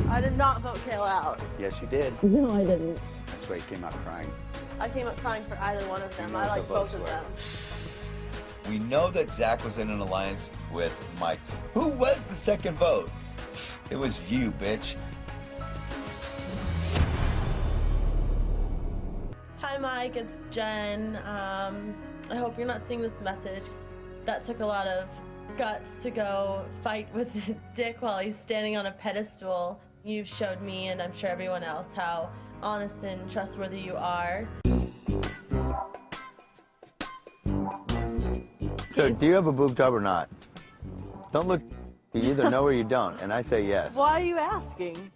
I did not vote Kale out. Yes, you did. No, I didn't. That's why you came out crying. I came up crying for either one of them. You know I what like the both votes of were. them. We know that Zach was in an alliance with Mike. Who was the second vote? It was you, bitch. Hi, Mike. It's Jen. I hope you're not seeing this message. That took a lot of guts to go fight with Dick while he's standing on a pedestal. You've showed me, and I'm sure everyone else, how honest and trustworthy you are. So, do you have a boob job or not? Don't look. You either know or you don't, and I say yes. Why are you asking?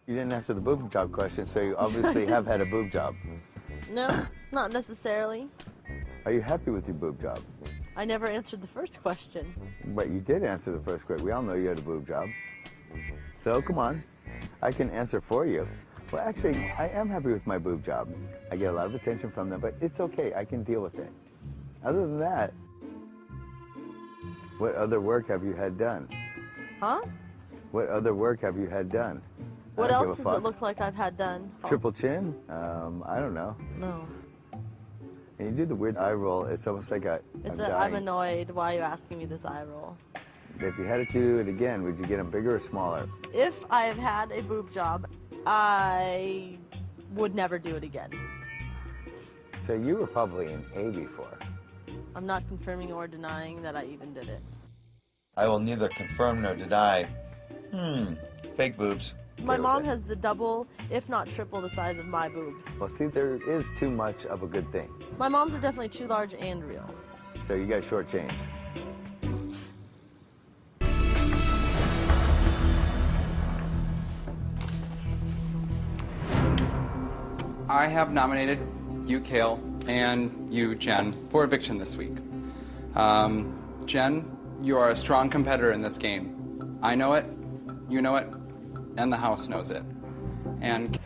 You didn't answer the boob job question, so you obviously have had a boob job. No, not necessarily. Are you happy with your boob job? I never answered the first question. But you did answer the first question. We all know you had a boob job. So, come on. I can answer for you. Well, actually, I am happy with my boob job. I get a lot of attention from them, but it's okay. I can deal with it. Other than that, what other work have you had done? Huh? What other work have you had done? What I don't else give does a it fuck. look like I've had done? Triple chin? I don't know. No. And you do the weird eye roll. It's almost like I'm I'm dying. annoyed. Why are you asking me this eye roll? If you had to do it again, would you get them bigger or smaller? If I have had a boob job, I would never do it again. So you were probably an A before. I'm not confirming or denying that I even did it. I will neither confirm nor deny. Fake boobs. My mom has the double, if not triple, the size of my boobs. Well, see, there is too much of a good thing. My mom's are definitely too large and real. So you got shortchanged. I have nominated you, Kale, and you, Jen, for eviction this week. Jen, you are a strong competitor in this game. I know it, you know it, and the house knows it. And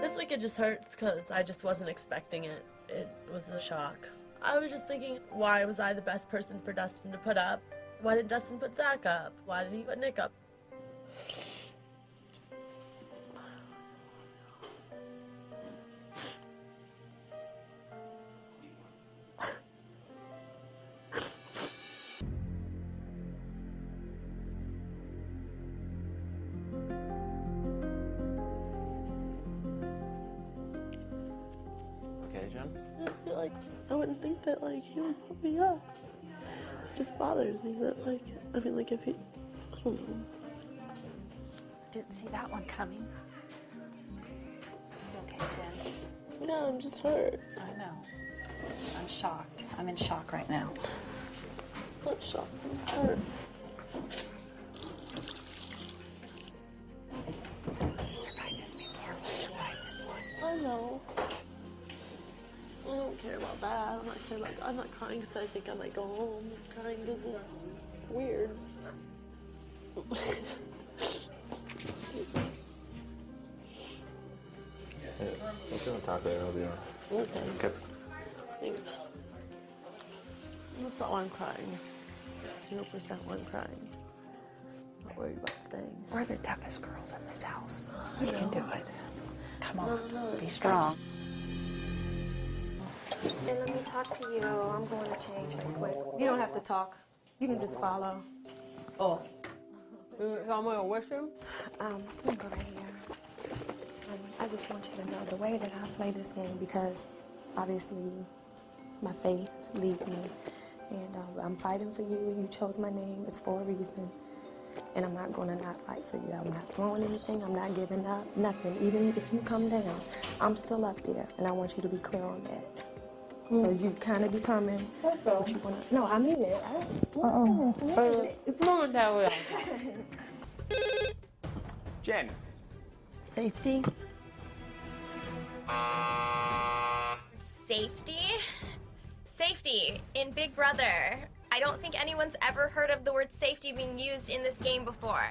This week it just hurts because I just wasn't expecting it. It was a shock. I was just thinking, why was I the best person for Dustin to put up? Why did Dustin put Zach up? Why did he put Nick up? Jen? I just feel like I wouldn't think that like he would put me up. It just bothers me that like I mean like if he I don't know. Didn't see that one coming. You okay, Jen? No, I'm just hurt. I know. I'm shocked. I'm in shock right now. I'm not shocked. I'm hurt. Survived this before. We survived this one. I know. I don't care about that. I'm not crying because I think I might go home. I'm crying because it's weird. Yeah, let's go talk later. I'll be on. Okay. Thanks. That's not why I'm crying. 0% why I'm crying. Not worried about staying. We're the toughest girls in this house. I We can do know. it. Come on. No, Be it's strong. And let me talk to you. I'm going to change right quick. You don't have to talk. You can just follow. Oh. So I'm going to wish him? Let me go right here. I just want you to know the way that I play this game, because obviously my faith leads me. And I'm fighting for you. You chose my name. It's for a reason. And I'm not going to not fight for you. I'm not throwing anything. I'm not giving up. Nothing. Even if you come down, I'm still up there. And I want you to be clear on that. So you kind of determine what you want to... No, I mean it. It's not that way. Jen. Safety. Safety? Safety in Big Brother. I don't think anyone's ever heard of the word safety being used in this game before.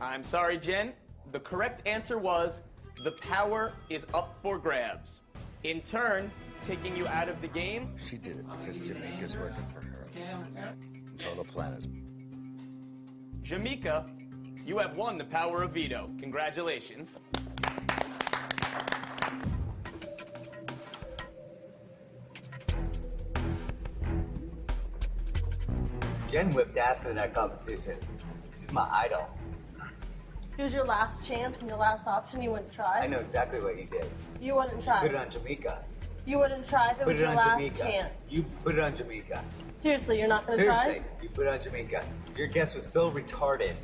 I'm sorry, Jen. The correct answer was the power is up for grabs. In turn, taking you out of the game. She did it because Jamaica's working for her. Total plan is. Jamaica, you have won the power of veto. Congratulations. Jen whipped ass in that competition. She's my idol. Here's your last chance and your last option. You wouldn't try. I know exactly what you did. You wouldn't try. Put it on Jamaica. You wouldn't try if it Put was it your on last Jamaica. chance. You put it on Jamaica. Seriously, you're not going to try? Seriously, you put it on Jamaica. Your guess was so retarded.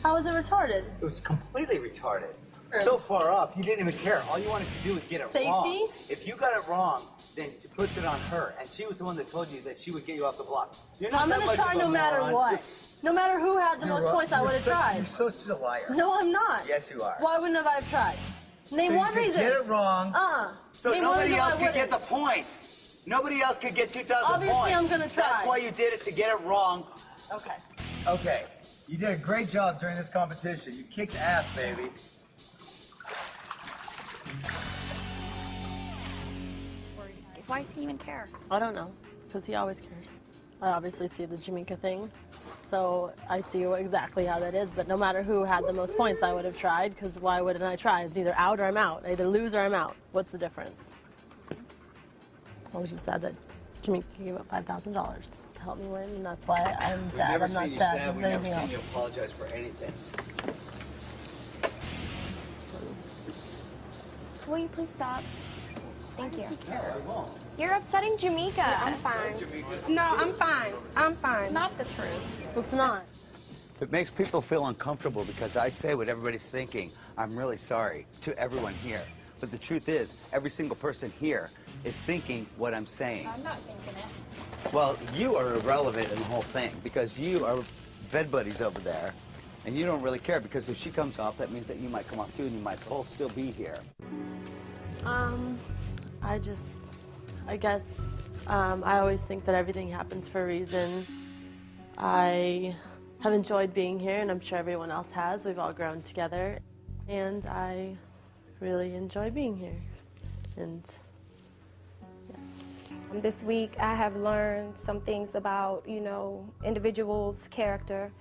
How was it retarded? It was completely retarded. So far off, you didn't even care. All you wanted to do was get it wrong. Safety? If you got it wrong, then it puts it on her. And she was the one that told you that she would get you off the block. You're not I'm that going to much try of a no matter moron. what. No matter who had the You're most wrong. points, I would have tried. You're such a liar. No, I'm not. Yes, you are. Why wouldn't have I have tried? Name So one you could reason. get it wrong. So Name one nobody reason else why I could get the wouldn't. points. Nobody else could get 2,000 Obviously, points. I'm gonna try. That's why you did it, to get it wrong. Okay. Okay. You did a great job during this competition. You kicked ass, baby. Why does he even care? I don't know, because he always cares. I obviously see the Jamaica thing, so I see exactly how that is, but no matter who had the most points, I would have tried, because why wouldn't I try? It's either out or I'm out. I either lose or I'm out. What's the difference? I was just sad that Jamaica gave up $5,000 to help me win, and that's why I'm sad. We've never I'm not seen you sad. sad. with We've never anything seen else. you apologize for anything. Will you please stop? Thank you. No, I won't. You're upsetting Jamaica. I'm fine. No, I'm fine. I'm fine. It's not the truth. It's not. If it makes people feel uncomfortable because I say what everybody's thinking, I'm really sorry to everyone here. But the truth is, every single person here is thinking what I'm saying. I'm not thinking it. Well, you are irrelevant in the whole thing because you are bed buddies over there, and you don't really care because if she comes off, that means that you might come off too, and you might both still be here. I guess, I always think that everything happens for a reason. I have enjoyed being here, and I'm sure everyone else has. We've all grown together, and I really enjoy being here. And yes. This week, I have learned some things about, individuals' character.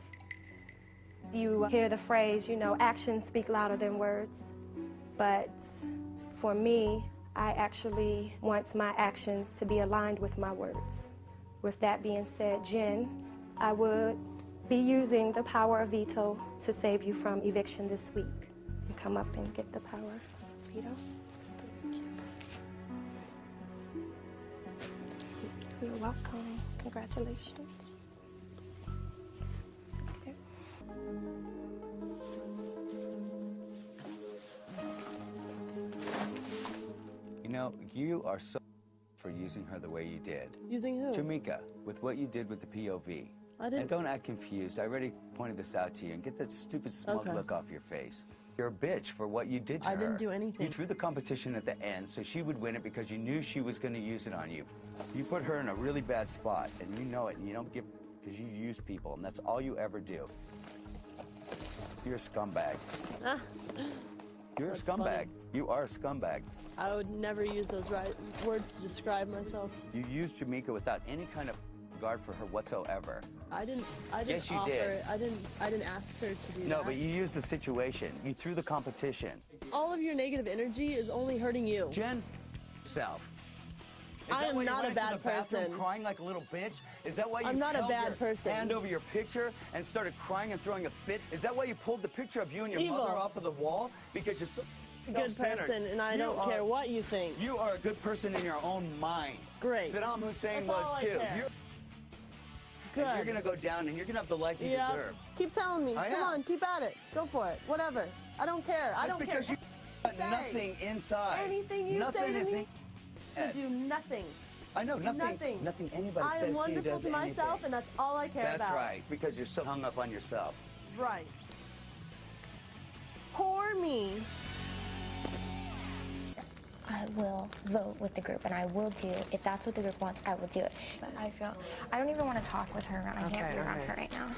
You hear the phrase, actions speak louder than words. But for me, I actually want my actions to be aligned with my words. With that being said, Jen, I would be using the power of veto to save you from eviction this week. You come up and get the power of veto. You're welcome. Congratulations. Okay. You know, you are so for using her the way you did. Using who? Jamaica, with what you did with the POV. I didn't. And don't act confused. I already pointed this out to you. And get that stupid smug look off your face. You're a bitch for what you did to her. I didn't do anything. You threw the competition at the end so she would win it because you knew she was going to use it on you. You put her in a really bad spot, and you know it, and you don't give because you use people, and that's all you ever do. You're a scumbag. You're That's a scumbag. funny. You are a scumbag. I would never use those words to describe myself. You used Jamaica without any kind of regard for her whatsoever. I didn't Yes, you offer did. it. I didn't ask her to do that. No, but you used the situation. You threw the competition. All of your negative energy is only hurting you. Jen, self. I am not a bad person. Crying like a little bitch? Is that why you I'm not a held bad your person. hand over your picture and started crying and throwing a fit? Is that why you pulled the picture of you and your Evil. mother off of the wall? Because you're so Good self-centered. person, and I You don't are- care what you think. You are a good person in your own mind. Great. Saddam Hussein That's all was I too. care. You're, Good. and you're gonna go down and you're gonna have the life you Yeah. deserve. Keep telling me. I Come am. on, keep at it. Go for it. Whatever. I don't care. I That's don't because care. you got nothing inside. Anything you nothing say to is me, in. you do nothing. I know nothing. Nothing. Nothing anybody I am says to you wonderful does to myself, anything. and that's all I care That's about. right, because you're so hung up on yourself. Right. Poor me. I will vote with the group, and I will do, if that's what the group wants, I will do it. But I don't even want to talk with her. I can't be around her right now.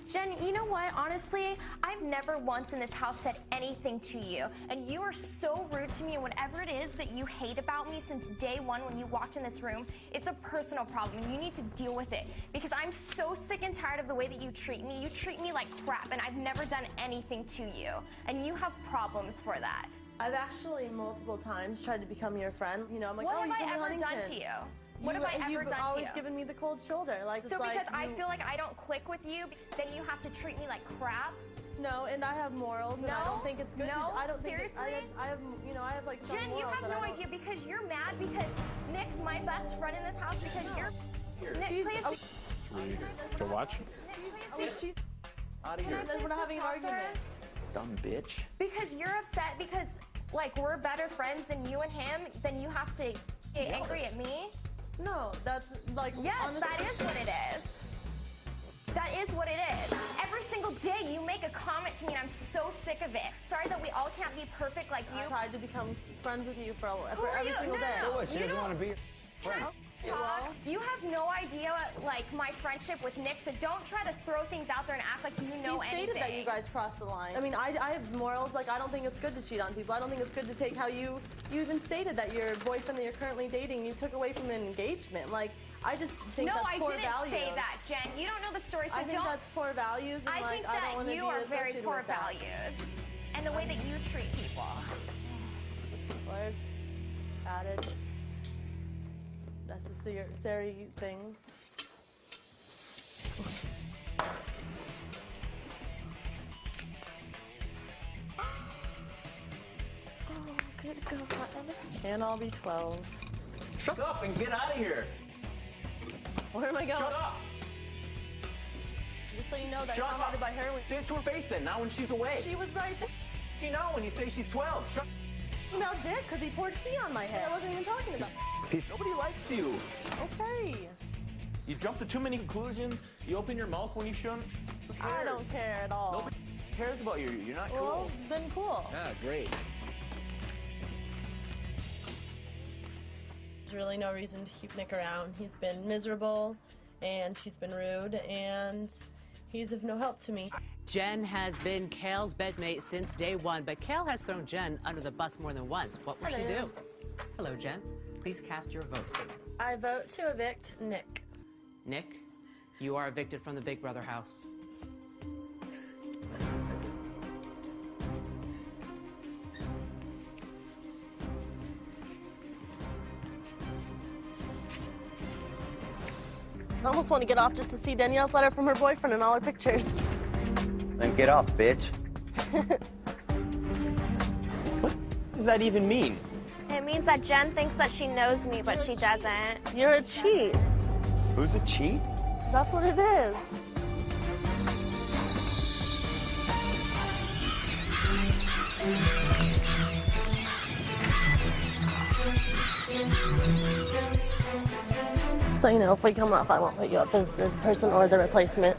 Jen, you know what? Honestly, I've never once in this house said anything to you. And you are so rude to me, and whatever it is that you hate about me since day one when you walked in this room, it's a personal problem. You need to deal with it. Because I'm so sick and tired of the way that you treat me. You treat me like crap, and I've never done anything to you. And you have problems for that. I've actually multiple times tried to become your friend. You know, I'm like, What oh, have you I from ever Huntington. done to you? What have I ever You've done to always you? given me the cold shoulder. Like, So it's because like I you- feel like I don't click with you, then you have to treat me like crap? No, and I have morals, and I don't think it's good. No? I don't Seriously? think I have, you know, I have like. strong Jen, you morals have that no I don't- idea because you're mad because Nick's my best friend in this house because you're. Nick, please. To watch? She's out of Can I here. please We're not just having an talk to her? argument. Dumb bitch. Because you're upset because, like, we're better friends than you and him, then you have to get angry at me? No, that's like. Yes, honestly- that is what it is. That is what it is. Every single day you make a comment to me and I'm so sick of it. Sorry that we all can't be perfect like you. I tried to become friends with you for Who are every you? single No, day. no, no. So what? She You doesn't don't- want to be your friend. Talk. You have no idea, like, my friendship with Nick, so don't try to throw things out there and act like you know He anything. stated that you guys crossed the line. I mean, I have morals. Like, I don't think it's good to cheat on people. I don't think it's good to take how you even stated that your boyfriend that you're currently dating, you took away from an engagement. Like, I just think No, that's I poor didn't values. say that, Jen. You don't know the story, so I think don't. that's poor values. And I like, think I don't that want to you be are very associated poor with that. values. And the way that you treat people. Where's added necessary things? Oh, good God. And I'll be 12. Shut up and get out of here. Where am I going? Shut up. Just so you know that Shut I up. commented by her when Say it to her face then, not when she's away. she was right there. She know when you say she's 12. Shut About Dick, because he poured tea on my head. I wasn't even talking about. Nobody likes you. Okay. You jump to too many conclusions. You open your mouth when you shouldn't. Who cares? I don't care at all. Nobody cares about you. You're not Well, cool. then cool. Yeah, great. There's really no reason to keep Nick around. He's been miserable, and she's been rude, and he's of no help to me. Jen has been Kale's bedmate since day one, but Kale has thrown Jen under the bus more than once. What will she Hello. do? Hello, Jen. Please cast your vote. I vote to evict Nick. Nick, you are evicted from the Big Brother house. I almost want to get off just to see Danielle's letter from her boyfriend and all her pictures. Then get off, bitch. What does that even mean? It means that Jen thinks that she knows me, but she doesn't. You're a cheat. Who's a cheat? That's what it is. So, you know, if we come off, I won't put you up as the person or the replacement.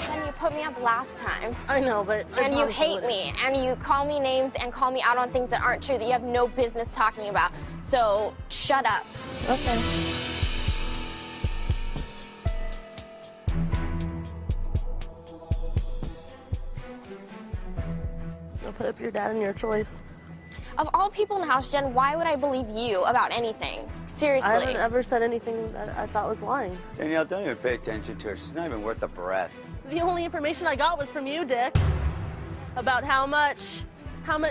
Jen, you put me up last time. I know, but... And you hate me, and you call me names and call me out on things that aren't true that you have no business talking about. So, shut up. Okay. I'll put up your dad and your choice. Of all people in the house, Jen, why would I believe you about anything? Seriously. I haven't ever said anything that I thought was lying. Danielle, don't even pay attention to her. She's not even worth a breath. The only information I got was from you, Dick, about how much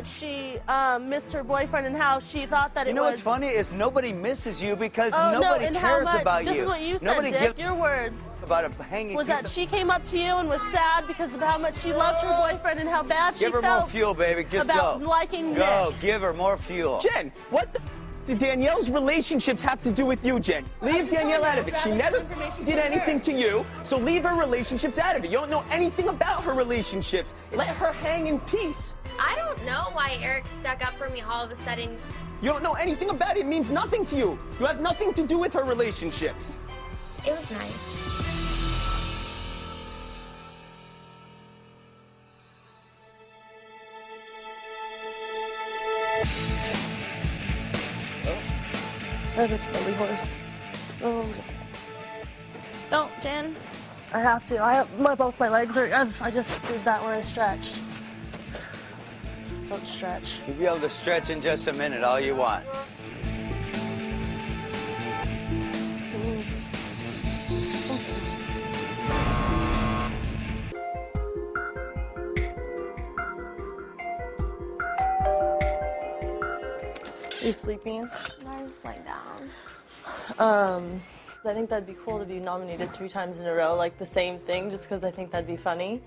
she missed her boyfriend and how she thought that it was... You know what's funny is nobody misses you because Oh, nobody no, and cares how much, about this you. is what you said, Nobody Dick, gives your words. About a hanging Was piece that of... she came up to you and was sad because of how much she loved her boyfriend and how bad she Give her felt more fuel, baby. Just about go. liking Go. Nick. Give her more fuel. Jen, what the do Danielle's relationships have to do with you, Jen? Leave Danielle out of it. She never did anything to you, so leave her relationships out of it. You don't know anything about her relationships. Let her hang in peace. I don't know why Eric stuck up for me all of a sudden. You don't know anything about it. It means nothing to you. You have nothing to do with her relationships. It was nice. I have a Charlie horse. Don't, Jen. I have to. Both my legs are... I just did that when I stretched. Don't stretch. You'll be able to stretch in just a minute, all you want. Are you sleeping? No, I just lay down. I think that'd be cool to be nominated 3 times in a row, like the same thing, just because I think that'd be funny.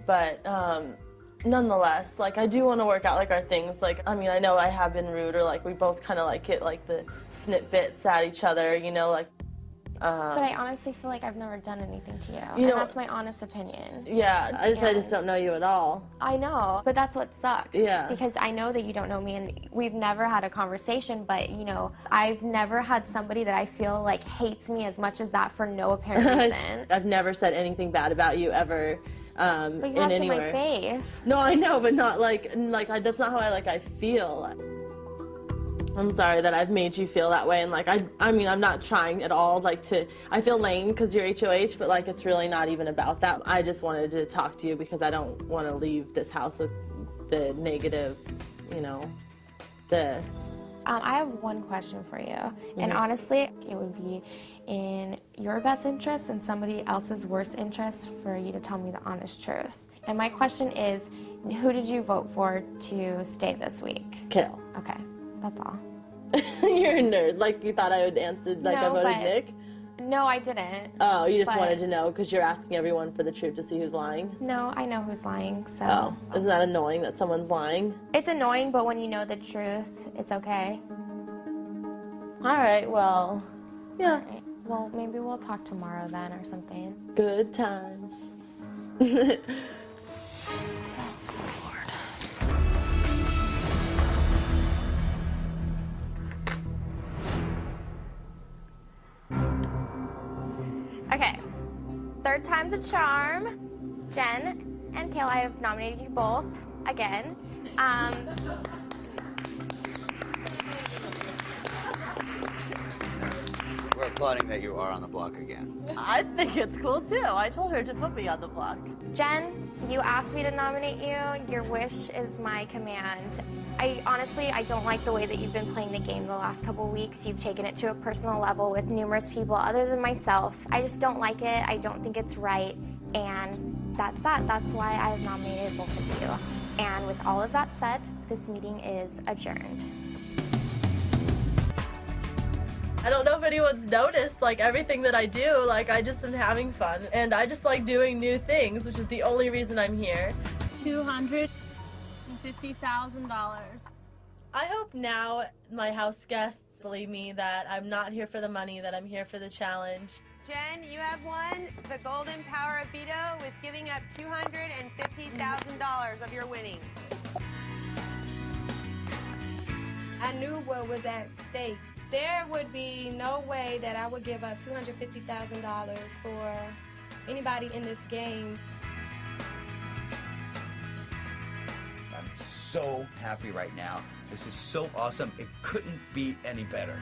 But nonetheless, like I do want to work out like our things. Like I mean, I know I have been rude, or like we both kind of like get like the snip bits at each other, you know, like. But I honestly feel like I've never done anything to you. You know, and that's my honest opinion. Yeah, I just don't know you at all. I know, but that's what sucks. Yeah. Because I know that you don't know me, and we've never had a conversation, but, you know, I've never had somebody that I feel like hates me as much as that for no apparent reason. I've never said anything bad about you ever. But you in have to anywhere. my face. No, I know, but not like that's not how I feel. I'm sorry that I've made you feel that way, and like I mean I'm not trying at all I feel lame because you're HOH, but like it's really not even about that. I just wanted to talk to you because I don't want to leave this house with the negative, you know, this. I have one question for you, and honestly, it would be in your best interest and somebody else's worst interest for you to tell me the honest truth. And my question is, who did you vote for to stay this week? Kill. Okay, that's all. You're a nerd. Like you thought I would answer like I voted Nick? No, I didn't. Oh, you just But- wanted to know because you're asking everyone for the truth to see who's lying? No, I know who's lying, so. Oh, isn't that annoying that someone's lying? It's annoying, but when you know the truth, it's okay. All right, well, yeah. All right. Well, maybe we'll talk tomorrow then or something. Good times. Okay, 3rd time's a charm. Jen and Kale, I have nominated you both again. We're applauding that you are on the block again. I think it's cool too. I told her to put me on the block. Jen, you asked me to nominate you. Your wish is my command. I don't like the way that you've been playing the game the last couple weeks. You've taken it to a personal level with numerous people other than myself. I just don't like it. I don't think it's right. And that's that. That's why I have nominated both of you. And with all of that said, this meeting is adjourned. I don't know if anyone's noticed, like, everything that I do. Like, I just am having fun. And I just like doing new things, which is the only reason I'm here. $250,000. I hope now my house guests believe me that I'm not here for the money, that I'm here for the challenge. Jen, you have won the golden power of veto with giving up $250,000 of your winnings. I knew what was at stake. There would be no way that I would give up $250,000 for anybody in this game. I'm so happy right now. This is so awesome. It couldn't be any better.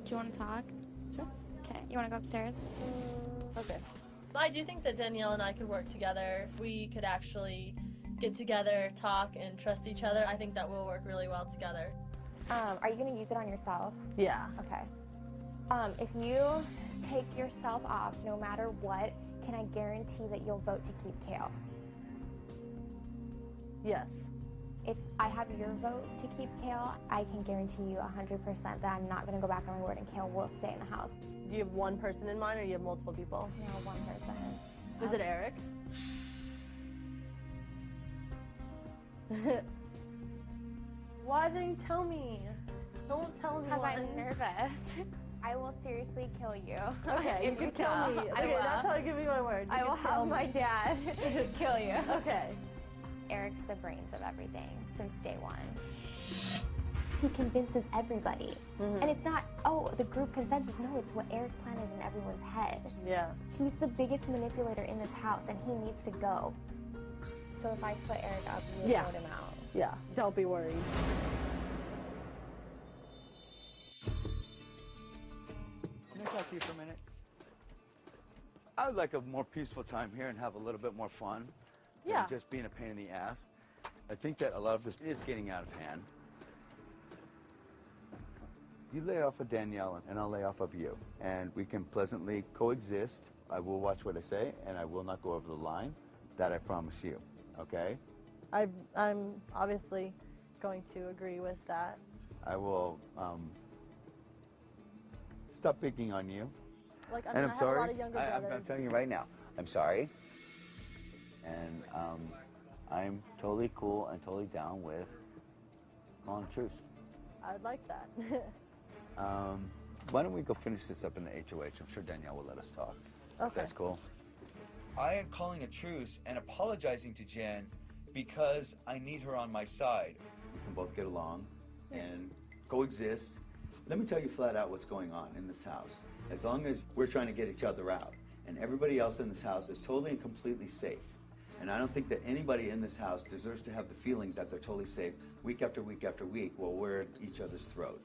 Do you want to talk? Sure. Okay, you want to go upstairs? Okay. I do think that Danielle and I could work together. If we could actually get together, talk, and trust each other, I think that will work really well together. Are you going to use it on yourself? Yeah. Okay. If you take yourself off, no matter what, can I guarantee that you'll vote to keep Kale? Yes. If I have your vote to keep Kale, I can guarantee you 100% that I'm not going to go back on my word and Kale will stay in the house. Do you have one person in mind or you have multiple people? No, one person. Is it Eric? Why didn't you tell me? Don't tell me. Because I'm nervous. I will seriously kill you. Okay, you can kill me. Okay, that's how I give you my word. I will have my dad kill you. Okay. Eric's the brains of everything since day one. He convinces everybody. And it's not, oh, the group consensus. No, it's what Eric planted in everyone's head. Yeah. He's the biggest manipulator in this house, and he needs to go. So if I put Eric up, you would vote him out. Yeah, don't be worried. Can I talk to you for a minute? I would like a more peaceful time here and have a little bit more fun. Yeah. Than just being a pain in the ass. I think that a lot of this is getting out of hand. You lay off of Danielle and I'll lay off of you. And we can pleasantly coexist. I will watch what I say and I will not go over the line. That I promise you. Okay? I'm obviously going to agree with that. I will stop picking on you. Like, And I'm I sorry. have a lot of younger brothers. I'm telling you right now. I'm sorry. And I'm totally cool and totally down with calling Truce. I would like that. Why don't we go finish this up in the HOH? I'm sure Danielle will let us talk. Okay. That's cool. I am calling a truce and apologizing to Jen because I need her on my side. We can both get along and coexist. Let me tell you flat out what's going on in this house. As long as we're trying to get each other out and everybody else in this house is totally and completely safe. And I don't think that anybody in this house deserves to have the feeling that they're totally safe week after week after week while we're at each other's throat.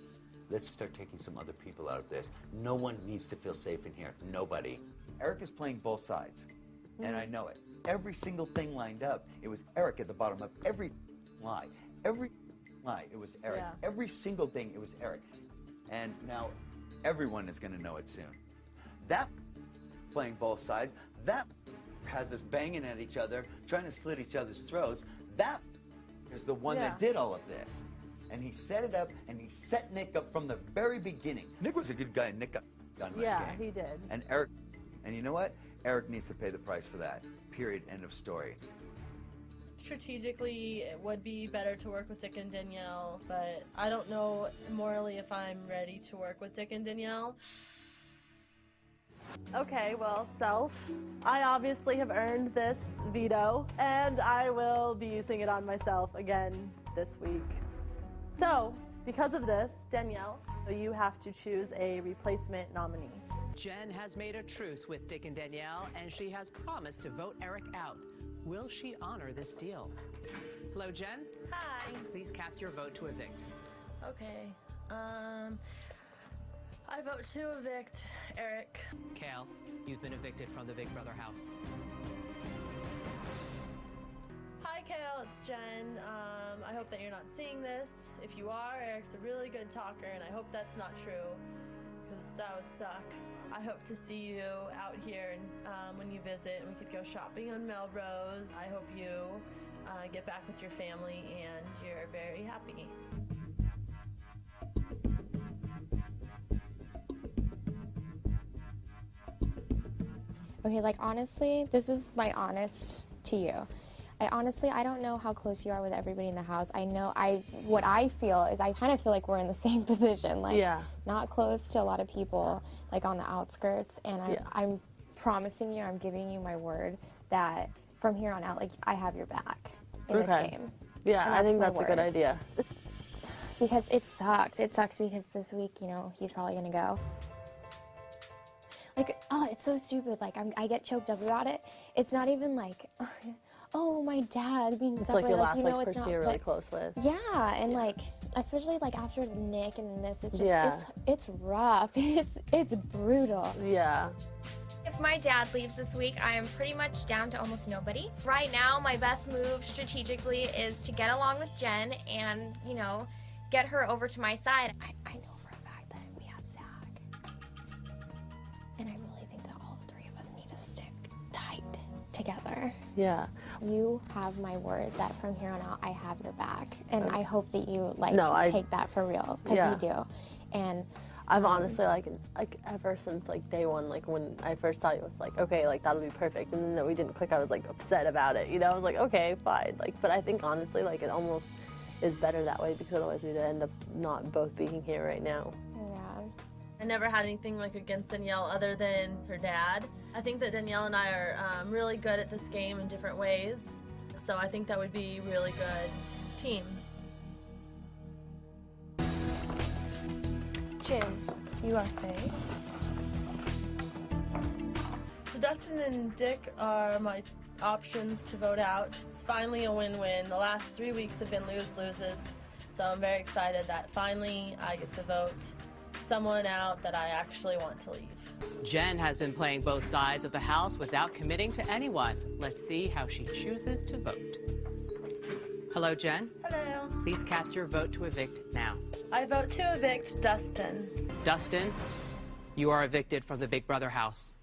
Let's start taking some other people out of this. No one needs to feel safe in here. Nobody. Eric is playing both sides, and I know it. Every single thing lined up, it was Eric at the bottom of every lie. Every lie, it was Eric. Yeah. Every single thing, it was Eric. And now everyone is going to know it soon. That playing both sides, that has us banging at each other, trying to slit each other's throats. That is the one that did all of this. And he set it up, and he set Nick up from the very beginning. Nick was a good guy, and Nick got done this Yeah, game. he did. And Eric, and you know what? Eric needs to pay the price for that. Period. End of story. Strategically, it would be better to work with Dick and Danielle, but I don't know morally if I'm ready to work with Dick and Danielle. Okay, well, self, I obviously have earned this veto, and I will be using it on myself again this week. So, because of this, Danielle, you have to choose a replacement nominee. Jen has made a truce with Dick and Danielle, and she has promised to vote Eric out. Will she honor this deal? Hello, Jen. Hi. Please cast your vote to evict. Okay, I vote to evict Eric. Kale, you've been evicted from the Big Brother house. Hi, Kale, it's Jen. I hope that you're not seeing this. If you are, Eric's a really good talker, and I hope that's not true, because that would suck. I hope to see you out here and, when you visit, and we could go shopping on Melrose. I hope you get back with your family and you're very happy. Okay, like honestly, this is my honest to you. I don't know how close you are with everybody in the house. What I feel is I kind of feel like we're in the same position, like not close to a lot of people, like on the outskirts. And I'm promising you, I'm giving you my word that from here on out, like I have your back in this game. Yeah, I think that's a good idea. Because it sucks. It sucks because this week, you know, he's probably gonna go. Like, oh, it's so stupid. Like, I get choked up about it. It's not even like, oh, my dad being separate. Like your last you know, person it's not, you're really close with. Yeah, and like, especially like after Nick and this, it's just, it's rough. It's brutal. Yeah. If my dad leaves this week, I am pretty much down to almost nobody. Right now, my best move strategically is to get along with Jen and, you know, get her over to my side. I know for a fact that we have Zach. And I really think that all three of us need to stick tight together. Yeah. You have my word that from here on out, I have your back. And I hope that you, take that for real, because you do. And I've honestly, like ever since, like, day one, like, when I first saw you, it was like, okay, like, that'll be perfect. And then that we didn't click, I was, like, upset about it, you know? I was like, okay, fine. Like, but I think, honestly, like, it almost is better that way, because otherwise we'd end up not both being here right now. Yeah. I never had anything, like, against Danielle other than her dad. I think that Danielle and I are really good at this game in different ways. So I think that would be a really good team. Jen, you are safe. So Dustin and Dick are my options to vote out. It's finally a win-win. The last 3 weeks have been lose-loses. So I'm very excited that finally I get to vote someone out that I actually want to leave. Jen has been playing both sides of the house without committing to anyone. Let's see how she chooses to vote. Hello, Jen. Hello. Please cast your vote to evict now. I vote to evict Dustin. Dustin, you are evicted from the Big Brother house.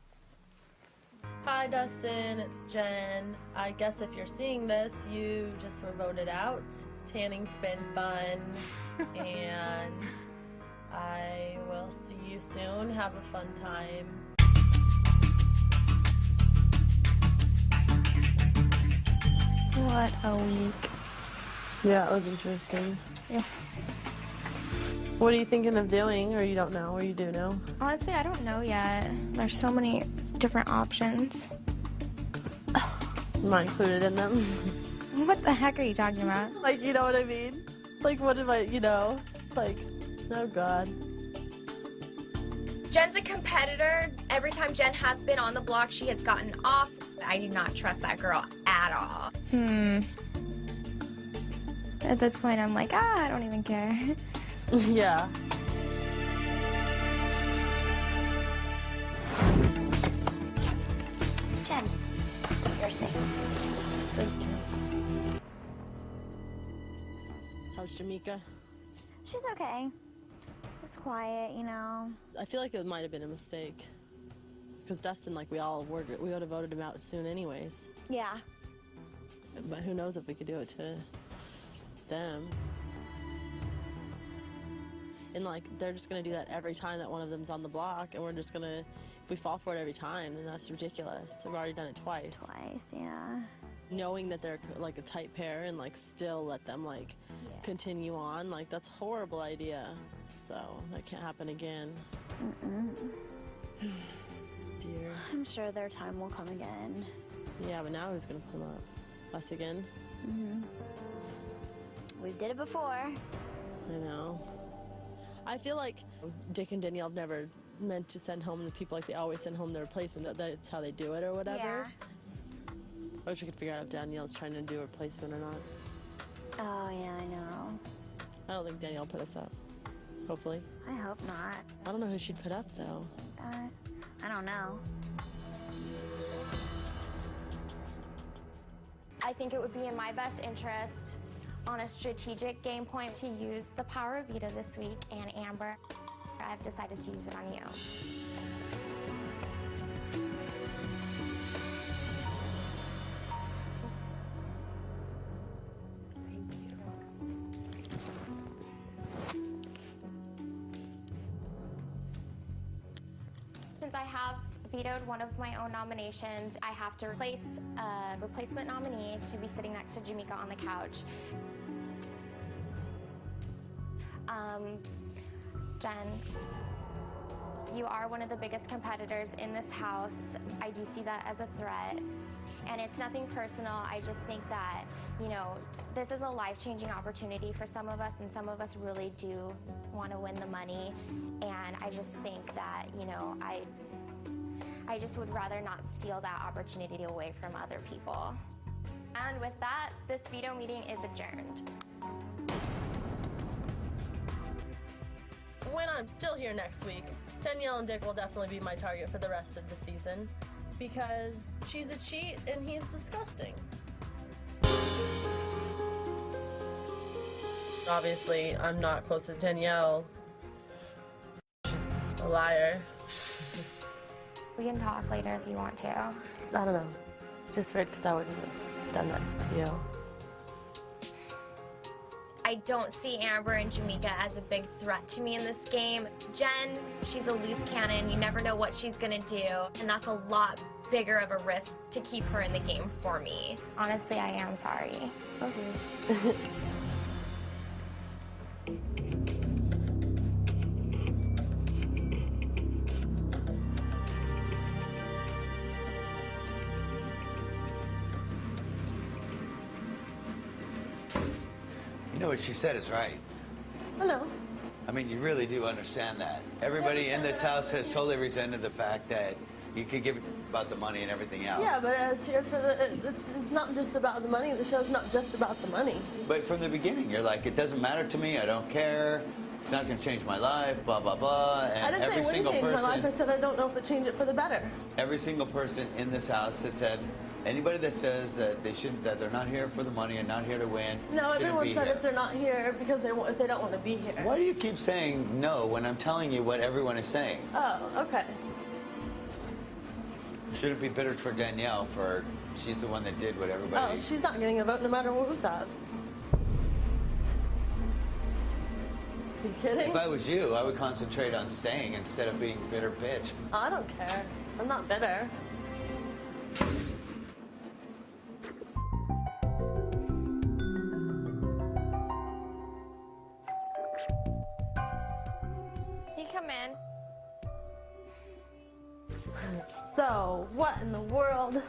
Hi, Dustin. It's Jen. I guess if you're seeing this, you just were voted out. Tanning's been fun, and I will see you soon. Have a fun time. What a week. Yeah, it was interesting. Yeah. What are you thinking of doing, or you don't know, or you do know? Honestly, I don't know yet. There's so many different options. Am I included in them? What the heck are you talking about? Like, you know what I mean? Like, what am I, you know? Like, oh God. Jen's a competitor. Every time Jen has been on the block, she has gotten off. I do not trust that girl at all. At this point, I'm like, I don't even care. Yeah. Jen, you're safe. Thank you. How's Jamaica? She's okay. It's quiet, you know. I feel like it might have been a mistake. Because Dustin, like, we would have voted him out soon anyways. Yeah. But who knows if we could do it to them. And, like, they're just going to do that every time that one of them's on the block, and we're just going to, if we fall for it every time, then that's ridiculous. We've already done it twice. Twice, yeah. Knowing that they're, like, a tight pair and, like, still let them, like, continue on, like, that's a horrible idea. So, that can't happen again. Dear. I'm sure their time will come again. Yeah, but now who's going to pull up? Us again? We did it before. I know. I feel like Dick and Danielle have never meant to send home the people, like they always send home the replacement. That's how they do it or whatever. Yeah. I wish we could figure out if Danielle's trying to do a replacement or not. Oh, yeah, I know. I don't think Danielle put us up. Hopefully. I hope not. I don't know who she'd put up, though. I don't know. I think it would be in my best interest on a strategic game point to use the power of Veto this week, and Amber, I've decided to use it on you. Since I have vetoed one of my own nominations. I have to replace a replacement nominee to be sitting next to Jamaica on the couch. Jen, you are one of the biggest competitors in this house. I do see that as a threat. And it's nothing personal. I just think that, you know, this is a life-changing opportunity for some of us, and some of us really do want to win the money. And I just think that, you know, I just would rather not steal that opportunity away from other people. And with that, this veto meeting is adjourned. When I'm still here next week, Danielle and Dick will definitely be my target for the rest of the season because she's a cheat and he's disgusting. Obviously, I'm not close to Danielle. She's a liar. We can talk later if you want to. I don't know. Just weird because I wouldn't have done that to you. I don't see Amber and Jamaica as a big threat to me in this game. Jen, she's a loose cannon. You never know what she's gonna do, and that's a lot bigger of a risk to keep her in the game for me. Honestly, I am sorry. Okay. You know what she said is right. Hello. I mean, you really do understand that. Everybody in this house has totally resented the fact that you could give about the money and everything else. Yeah, but I was here for it's not just about the money. The show's not just about the money. But from the beginning, you're like, it doesn't matter to me. I don't care. It's not going to change my life. Blah blah blah. And I didn't every say it single wouldn't change person, my life. I said I don't know if it changed it for the better. every single person in this house has said, anybody that says that they shouldn't, that they're not here for the money and not here to win, No, shouldn't everyone be said here. if they're not here because if they don't want to be here. Why do you keep saying no when I'm telling you what everyone is saying? Oh, okay. Shouldn't be bitter for Danielle for she's the one that did what everybody. Oh, she's not getting a vote no matter who's up. You kidding? If I was you, I would concentrate on staying instead of being bitter bitch. Oh, I don't care. I'm not bitter. You come in. So, what in the world?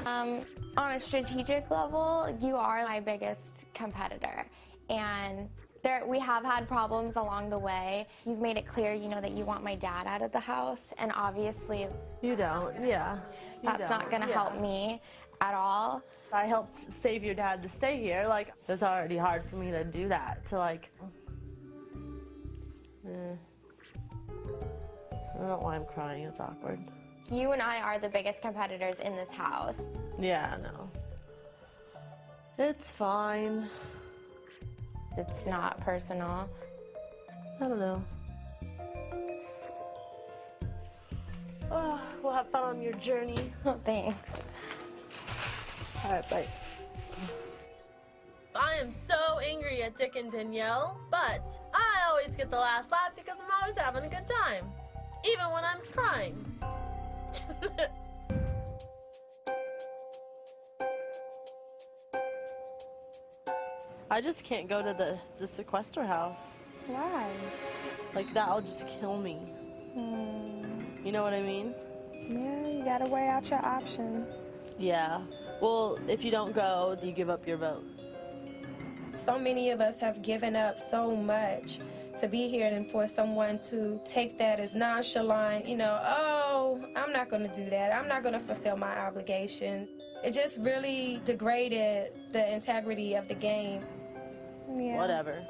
On a strategic level, you are my biggest competitor. And we have had problems along the way. You've made it clear, you know, that you want my dad out of the house. And obviously... You don't, yeah. That's not going to help me at all. I helped save your dad to stay here. Like, it's already hard for me to do that. To, like... I don't know why I'm crying. It's awkward. You and I are the biggest competitors in this house. Yeah, I know. It's fine. It's not personal. I don't know. Oh, we'll have fun on your journey. Oh, thanks. All right, bye. I am so angry at Dick and Danielle, but I always get the last laugh because I'm always having a good time, even when I'm crying. I just can't go to the sequester house. Why? Like, that'll just kill me. You know what I mean? Yeah, you gotta weigh out your options. Yeah. Well, if you don't go, you give up your vote. So many of us have given up so much to be here, and for someone to take that as nonchalant, you know, oh, I'm not going to do that. I'm not going to fulfill my obligations. It just really degraded the integrity of the game. Yeah. Whatever.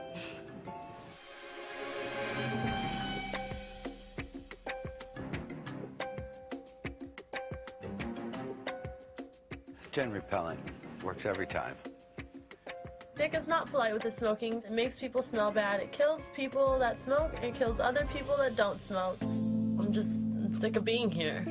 Jen repellent works every time. Dick is not polite with the smoking. It makes people smell bad. It kills people that smoke. It kills other people that don't smoke. I'm just sick of being here.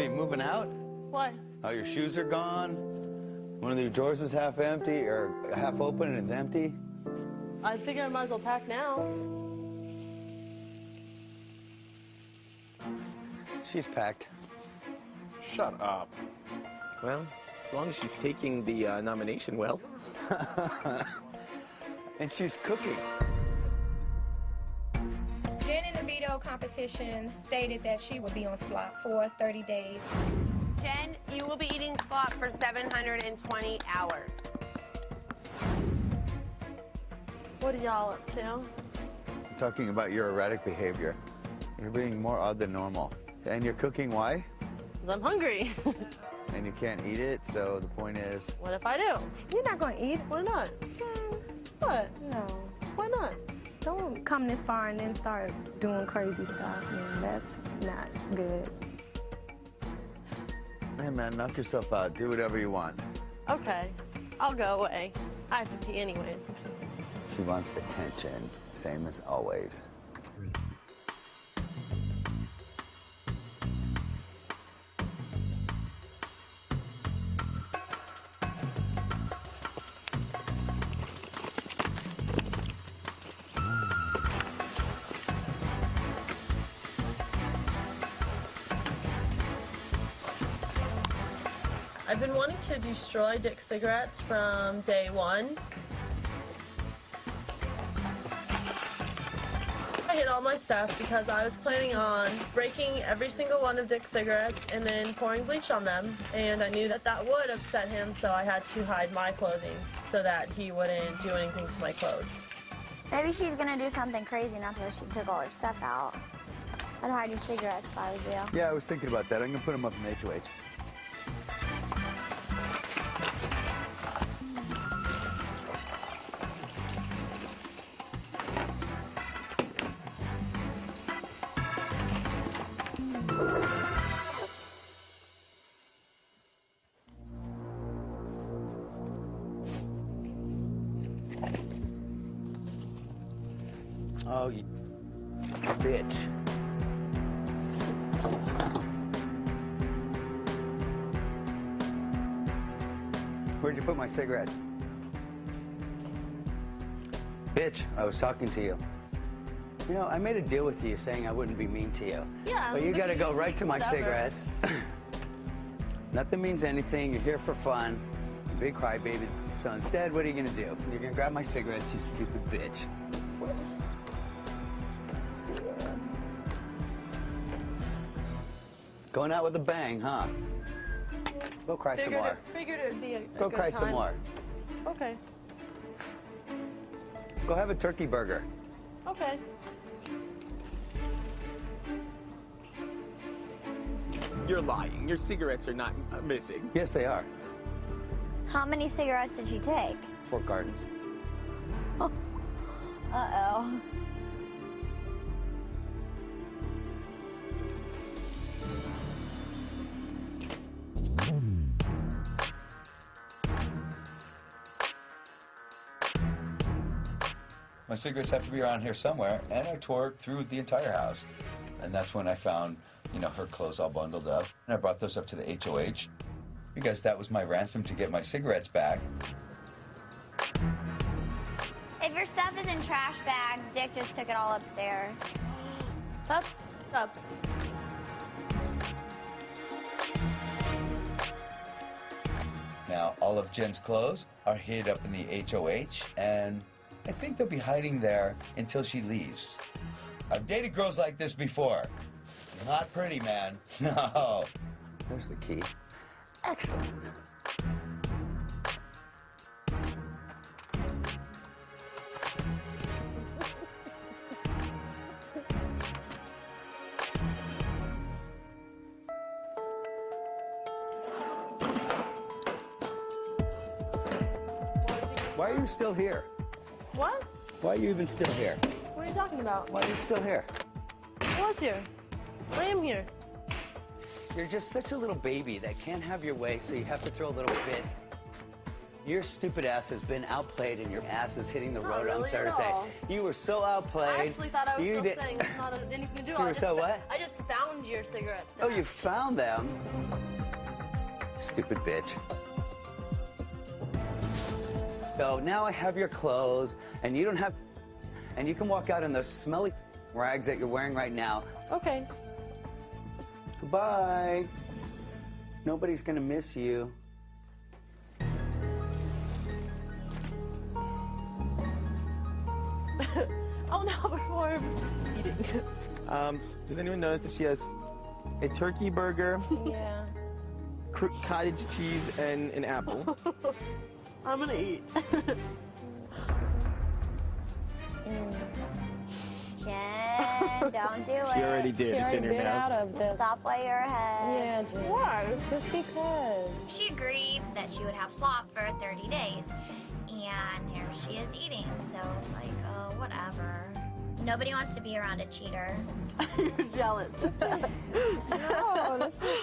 you moving out? Why? Oh, your shoes are gone? One of your drawers is half empty or half open and it's empty? I figure I might as well pack now. She's packed. Shut up. Well, as long as she's taking the nomination well. And she's cooking. Jen in the veto competition stated that she would be on slop for 30 days. Jen, you will be eating slop for 720 hours. What are y'all up to? I'm talking about your erratic behavior. You're being more odd than normal. And you're cooking why? 'Cause I'm hungry. And you can't eat it, so the point is... What if I do? You're not gonna eat. Why not? Jen, What? no. Why not? Don't come this far and then start doing crazy stuff, man. That's not good. Hey, man, knock yourself out. Do whatever you want. Okay, I'll go away. I have to pee anyways. She wants attention, same as always. I've been wanting to destroy Dick's cigarettes from day one. I hid all my stuff because I was planning on breaking every single one of Dick's cigarettes and then pouring bleach on them. And I knew that that would upset him, so I had to hide my clothing so that he wouldn't do anything to my clothes. Maybe she's gonna do something crazy, and that's why she took all her stuff out. I'd hide your cigarettes if I was you. Yeah, I was thinking about that. I'm gonna put them up in the HOH. Oh, you bitch. Where'd you put my cigarettes? Bitch, I was talking to you. You know, I made a deal with you saying I wouldn't be mean to you. Yeah. But you gotta go right to my whatever. cigarettes. Nothing means anything. You're here for fun. You big crybaby. So instead, what are you gonna do? You're gonna grab my cigarettes, you stupid bitch. Going out with a bang, huh? Go cry some more. Figured it'd be a Go good cry some time. more. Okay. Go have a turkey burger. Okay. You're lying. Your cigarettes are not missing. Yes, they are. How many cigarettes did she take? 4 cartons. Uh-oh. My cigarettes have to be around here somewhere, and I tore through the entire house. And that's when I found, you know, her clothes all bundled up. And I brought those up to the HOH because that was my ransom to get my cigarettes back. If your stuff is in trash bags, Dick just took it all upstairs. That's up. Now, all of Jen's clothes are hid up in the HOH, and I think they'll be hiding there until she leaves. I've dated girls like this before. Not pretty, man. No. There's the key. Excellent. Why are you still here? What? Why are you even still here? What are you talking about? Why are you still here? I was here. I am here. You're just such a little baby that can't have your way, so you have to throw a little fit Your stupid ass has been outplayed and your ass is hitting the Not road really on at Thursday. all. You were so outplayed. I actually thought I was you still did. saying it's not anything to do. You were so what? I just found your cigarettes. Oh, you found them? Stupid bitch. So now I have your clothes, and you don't have, and you can walk out in those smelly rags that you're wearing right now. Okay. Goodbye. Nobody's gonna miss you. Oh no, before eating. Does anyone notice that she has a turkey burger, Yeah. cottage cheese, and an apple? I'm gonna eat. Jen, don't do it. She already did. It's in her mouth. Stop while you're ahead. Yeah, Jen. Why? Just because. She agreed that she would have slop for 30 days. And here she is eating. So it's like, oh, whatever. Nobody wants to be around a cheater. You're jealous. No, this is...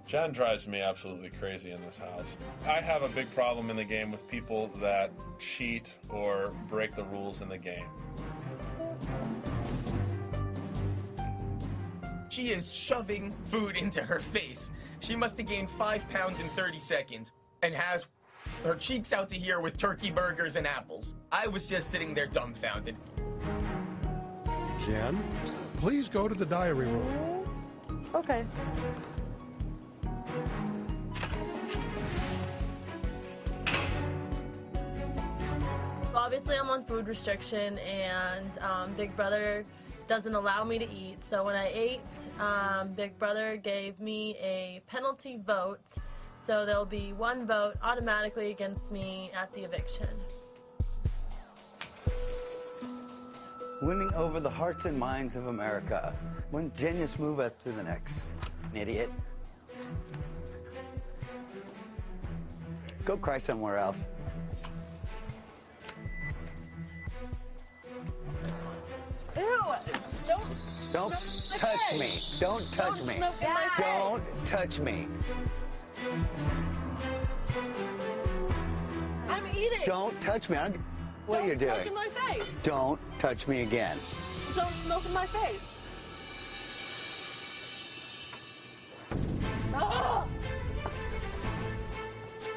Jen drives me absolutely crazy in this house. I have a big problem in the game with people that cheat or break the rules in the game. She is shoving food into her face. She must have gained 5 pounds in 30 seconds and has her cheeks out to here with turkey burgers and apples. I was just sitting there dumbfounded. Jen, please go to the diary room. Okay. Obviously, I'm on food restriction, and Big Brother doesn't allow me to eat. So when I ate, Big Brother gave me a penalty vote. So there'll be 1 vote automatically against me at the eviction. Winning over the hearts and minds of America. One genius move after the next. Idiot. Go cry somewhere else. Ew! Don't touch me. Don't touch me. Smoke in my Don't face. touch me. I'm eating. Don't touch me. I don't care what you're Smoke doing. in my face. Don't touch me again. Don't smoke in my face. Ah!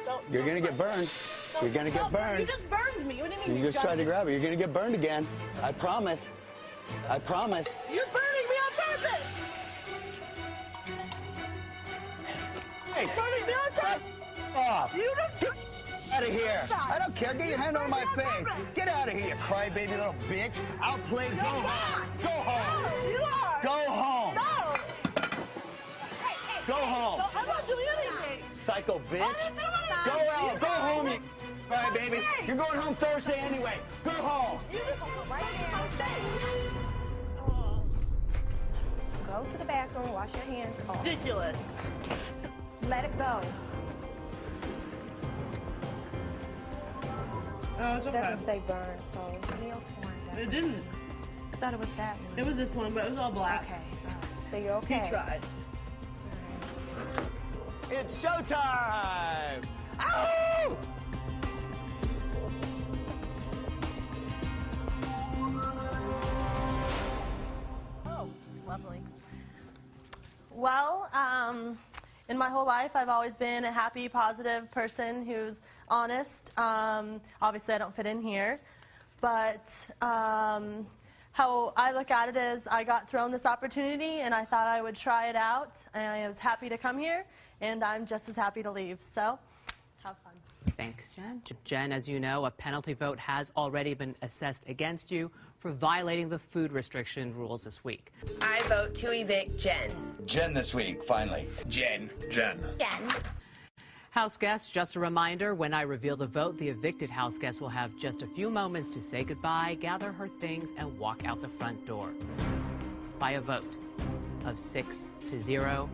Don't You're gonna smoke get burned. Don't You're gonna get smoke. burned. You just burned me. What do you mean You just tried to it? grab it. You're gonna get burned again. I promise. I promise. You're burning me on purpose. Hey, Burning me on purpose. off. You just Get out of here. I don't care. Get your hand on my face. Get out of here, you crybaby little bitch. Outplayed. Go home. Go home. No, you are. Go home. No. Go home. No, I'm not doing anything. Psycho bitch. I'm not doing Go anything. out. Go home, you crybaby. You're going home Thursday anyway. Go home. You just right there. Go to the bathroom, wash your hands off. Ridiculous. Let it go. Oh, it's It doesn't say burn, so Neil's sworn down. It didn't. I thought it was that one. It was this one, but it was all black. Okay. All right. So you're okay. He tried. It's showtime! Ow! Oh, lovely. Well, in my whole life, I've always been a happy, positive person who's honest. Obviously, I don't fit in here. But how I look at it is I got thrown this opportunity, and I thought I would try it out. And I was happy to come here, and I'm just as happy to leave. So, have fun. Thanks, Jen. Jen, as you know, a penalty vote has already been assessed against you for violating the food restriction rules this week. I vote to evict Jen. Jen this week, finally. Jen. Jen. House guests, just a reminder, when I reveal the vote, the evicted house guest will have just a few moments to say goodbye, gather her things, and walk out the front door. By a vote of 6-0,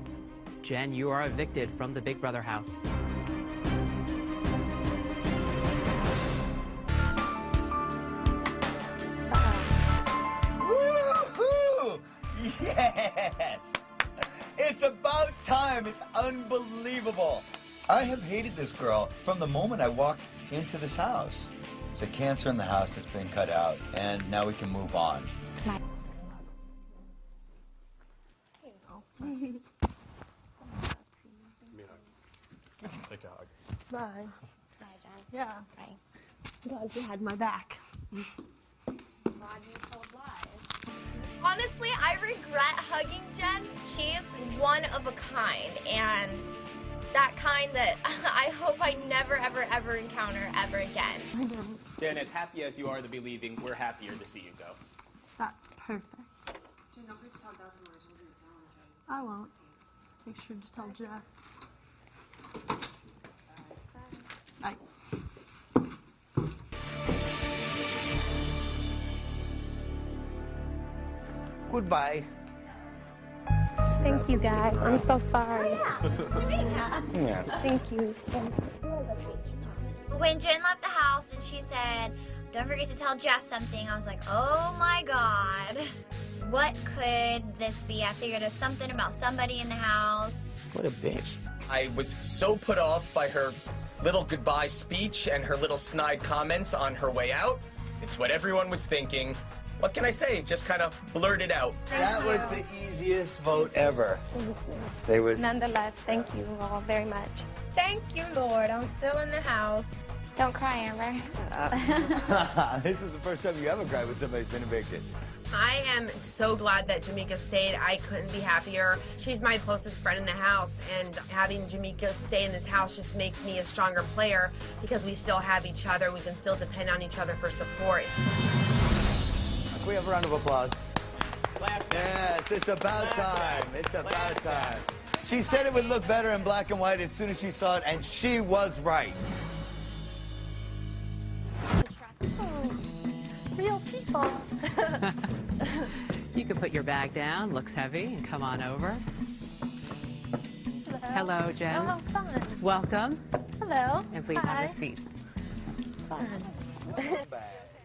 Jen, you are evicted from the Big Brother house. Woohoo! Yes! It's about time. It's unbelievable. I have hated this girl from the moment I walked into this house. It's a cancer in the house that's been cut out, and now we can move on. Take a hug. Bye. Bye, Jen. Yeah. Bye. Glad you had my back. Honestly, I regret hugging Jen. She's one of a kind, and that kind that I hope I never, ever, ever encounter ever again. Jen, as happy as you are to be leaving, we're happier to see you go. That's perfect. I won't. Make sure to tell Jess. Bye. Goodbye. Thank you, guys. I'm so sorry. Yeah. Thank you so much. When Jen left the house and she said, "Don't forget to tell Jess something," I was like, oh my God. What could this be? I figured it was something about somebody in the house. What a bitch. I was so put off by her little goodbye speech and her little snide comments on her way out. It's what everyone was thinking. What can I say? Just kind of blurted out. That was the easiest vote ever. There was. Nonetheless, thank you all very much. Thank you, Lord. I'm still in the house. Don't cry, Amber. This is the first time you ever cried when somebody's been evicted. I am so glad that Jamaica stayed. I couldn't be happier. She's my closest friend in the house, and having Jamaica stay in this house just makes me a stronger player because we still have each other. We can still depend on each other for support. Can we have a round of applause? Yes, it's about time. It's about time. She said it would look better in black and white as soon as she saw it, and she was right. Real people. You can put your bag down, looks heavy, and come on over. Hello, Jen. Oh, fun. Welcome. Hello. And please Hi. have a seat. Fun.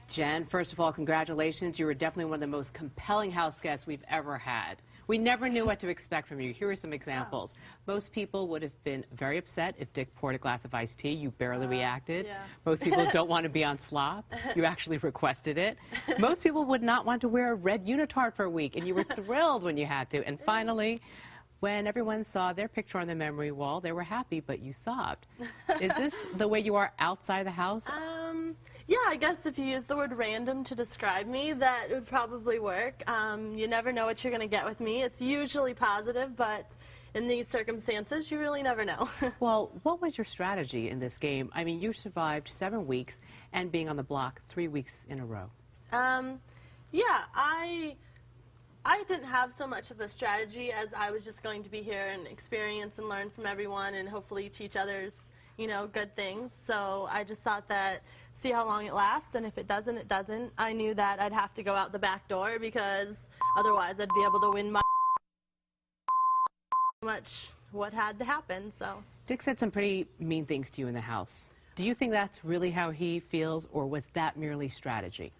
Jen, first of all, congratulations. You were definitely one of the most compelling house guests we've ever had. We never knew what to expect from you. Here are some examples. Most people would have been very upset if Dick poured a glass of iced tea. You barely reacted. Yeah. Most people don't want to be on slop. You actually requested it. Most people would not want to wear a red unitard for a week, and you were thrilled when you had to. And finally, when everyone saw their picture on the memory wall, they were happy, but you sobbed. Is this the way you are outside the house? Yeah, I guess if you use the word random to describe me, that would probably work. You never know what you're going to get with me. It's usually positive, but in these circumstances, you really never know. Well, what was your strategy in this game? I mean, you survived 7 weeks and being on the block 3 weeks in a row. Yeah, I didn't have so much of a strategy as I was just going to be here and experience and learn from everyone and hopefully teach others, you know, good things. So I just thought that see how long it lasts, and if it doesn't, it doesn't. I knew that I'd have to go out the back door because otherwise I'd be able to win my much what had to happen. So Dick said some pretty mean things to you in the house. Do you think that's really how he feels, or was that merely strategy?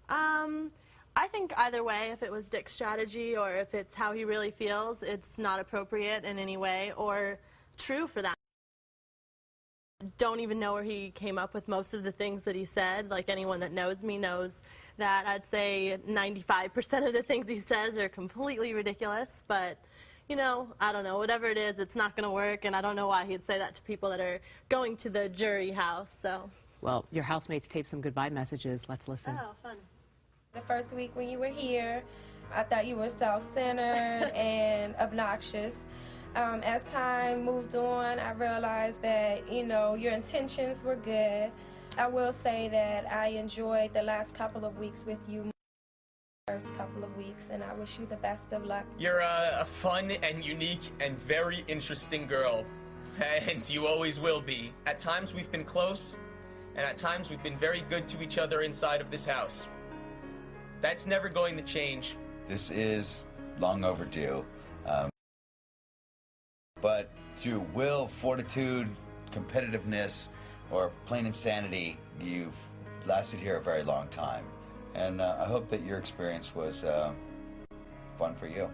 I think either way, if it was Dick's strategy or if it's how he really feels, it's not appropriate in any way or true for that. Don't even know where he came up with most of the things that he said. Like anyone that knows me knows that I'd say 95% of the things he says are completely ridiculous. But, you know, I don't know. Whatever it is, it's not going to work. And I don't know why he'd say that to people that are going to the jury house. So. Well, your housemates taped some goodbye messages. Let's listen. Oh, fun. The first week when you were here, I thought you were self-centered and obnoxious. As time moved on, I realized that, you know, your intentions were good. I will say that I enjoyed the last couple of weeks with you, first couple of weeks, and I wish you the best of luck. You're a fun and unique and very interesting girl, and you always will be. At times we've been close, and at times we've been very good to each other inside of this house. That's never going to change. This is long overdue. But through will, fortitude, competitiveness, or plain insanity, you've lasted here a very long time. And I hope that your experience was fun for you.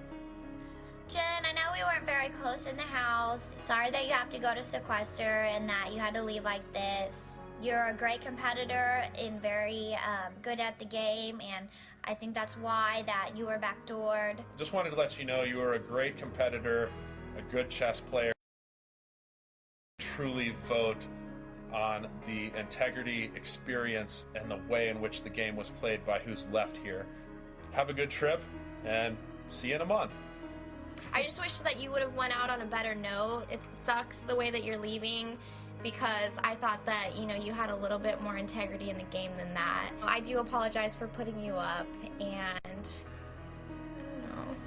Jen, I know we weren't very close in the house. Sorry that you have to go to sequester and that you had to leave like this. You're a great competitor and very good at the game, and I think that's why that you were backdoored. Just wanted to let you know you are a great competitor, a good chess player. Truly vote on the integrity, experience, and the way in which the game was played by who's left here. Have a good trip, and see you in a month. I just wish that you would have went out on a better note. It sucks the way that you're leaving, because I thought that, you know, you had a little bit more integrity in the game than that. I do apologize for putting you up, and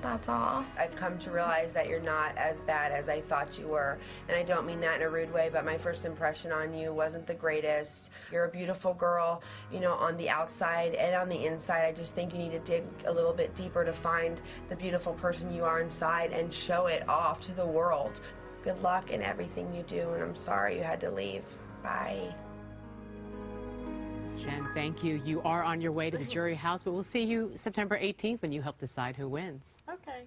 that's all. I've come to realize that you're not as bad as I thought you were, and I don't mean that in a rude way, but my first impression on you wasn't the greatest. You're a beautiful girl, you know, on the outside and on the inside. I just think you need to dig a little bit deeper to find the beautiful person you are inside and show it off to the world. Good luck in everything you do, and I'm sorry you had to leave. Bye. Jen, thank you. You are on your way to the jury house, but we'll see you September 18th when you help decide who wins. Okay.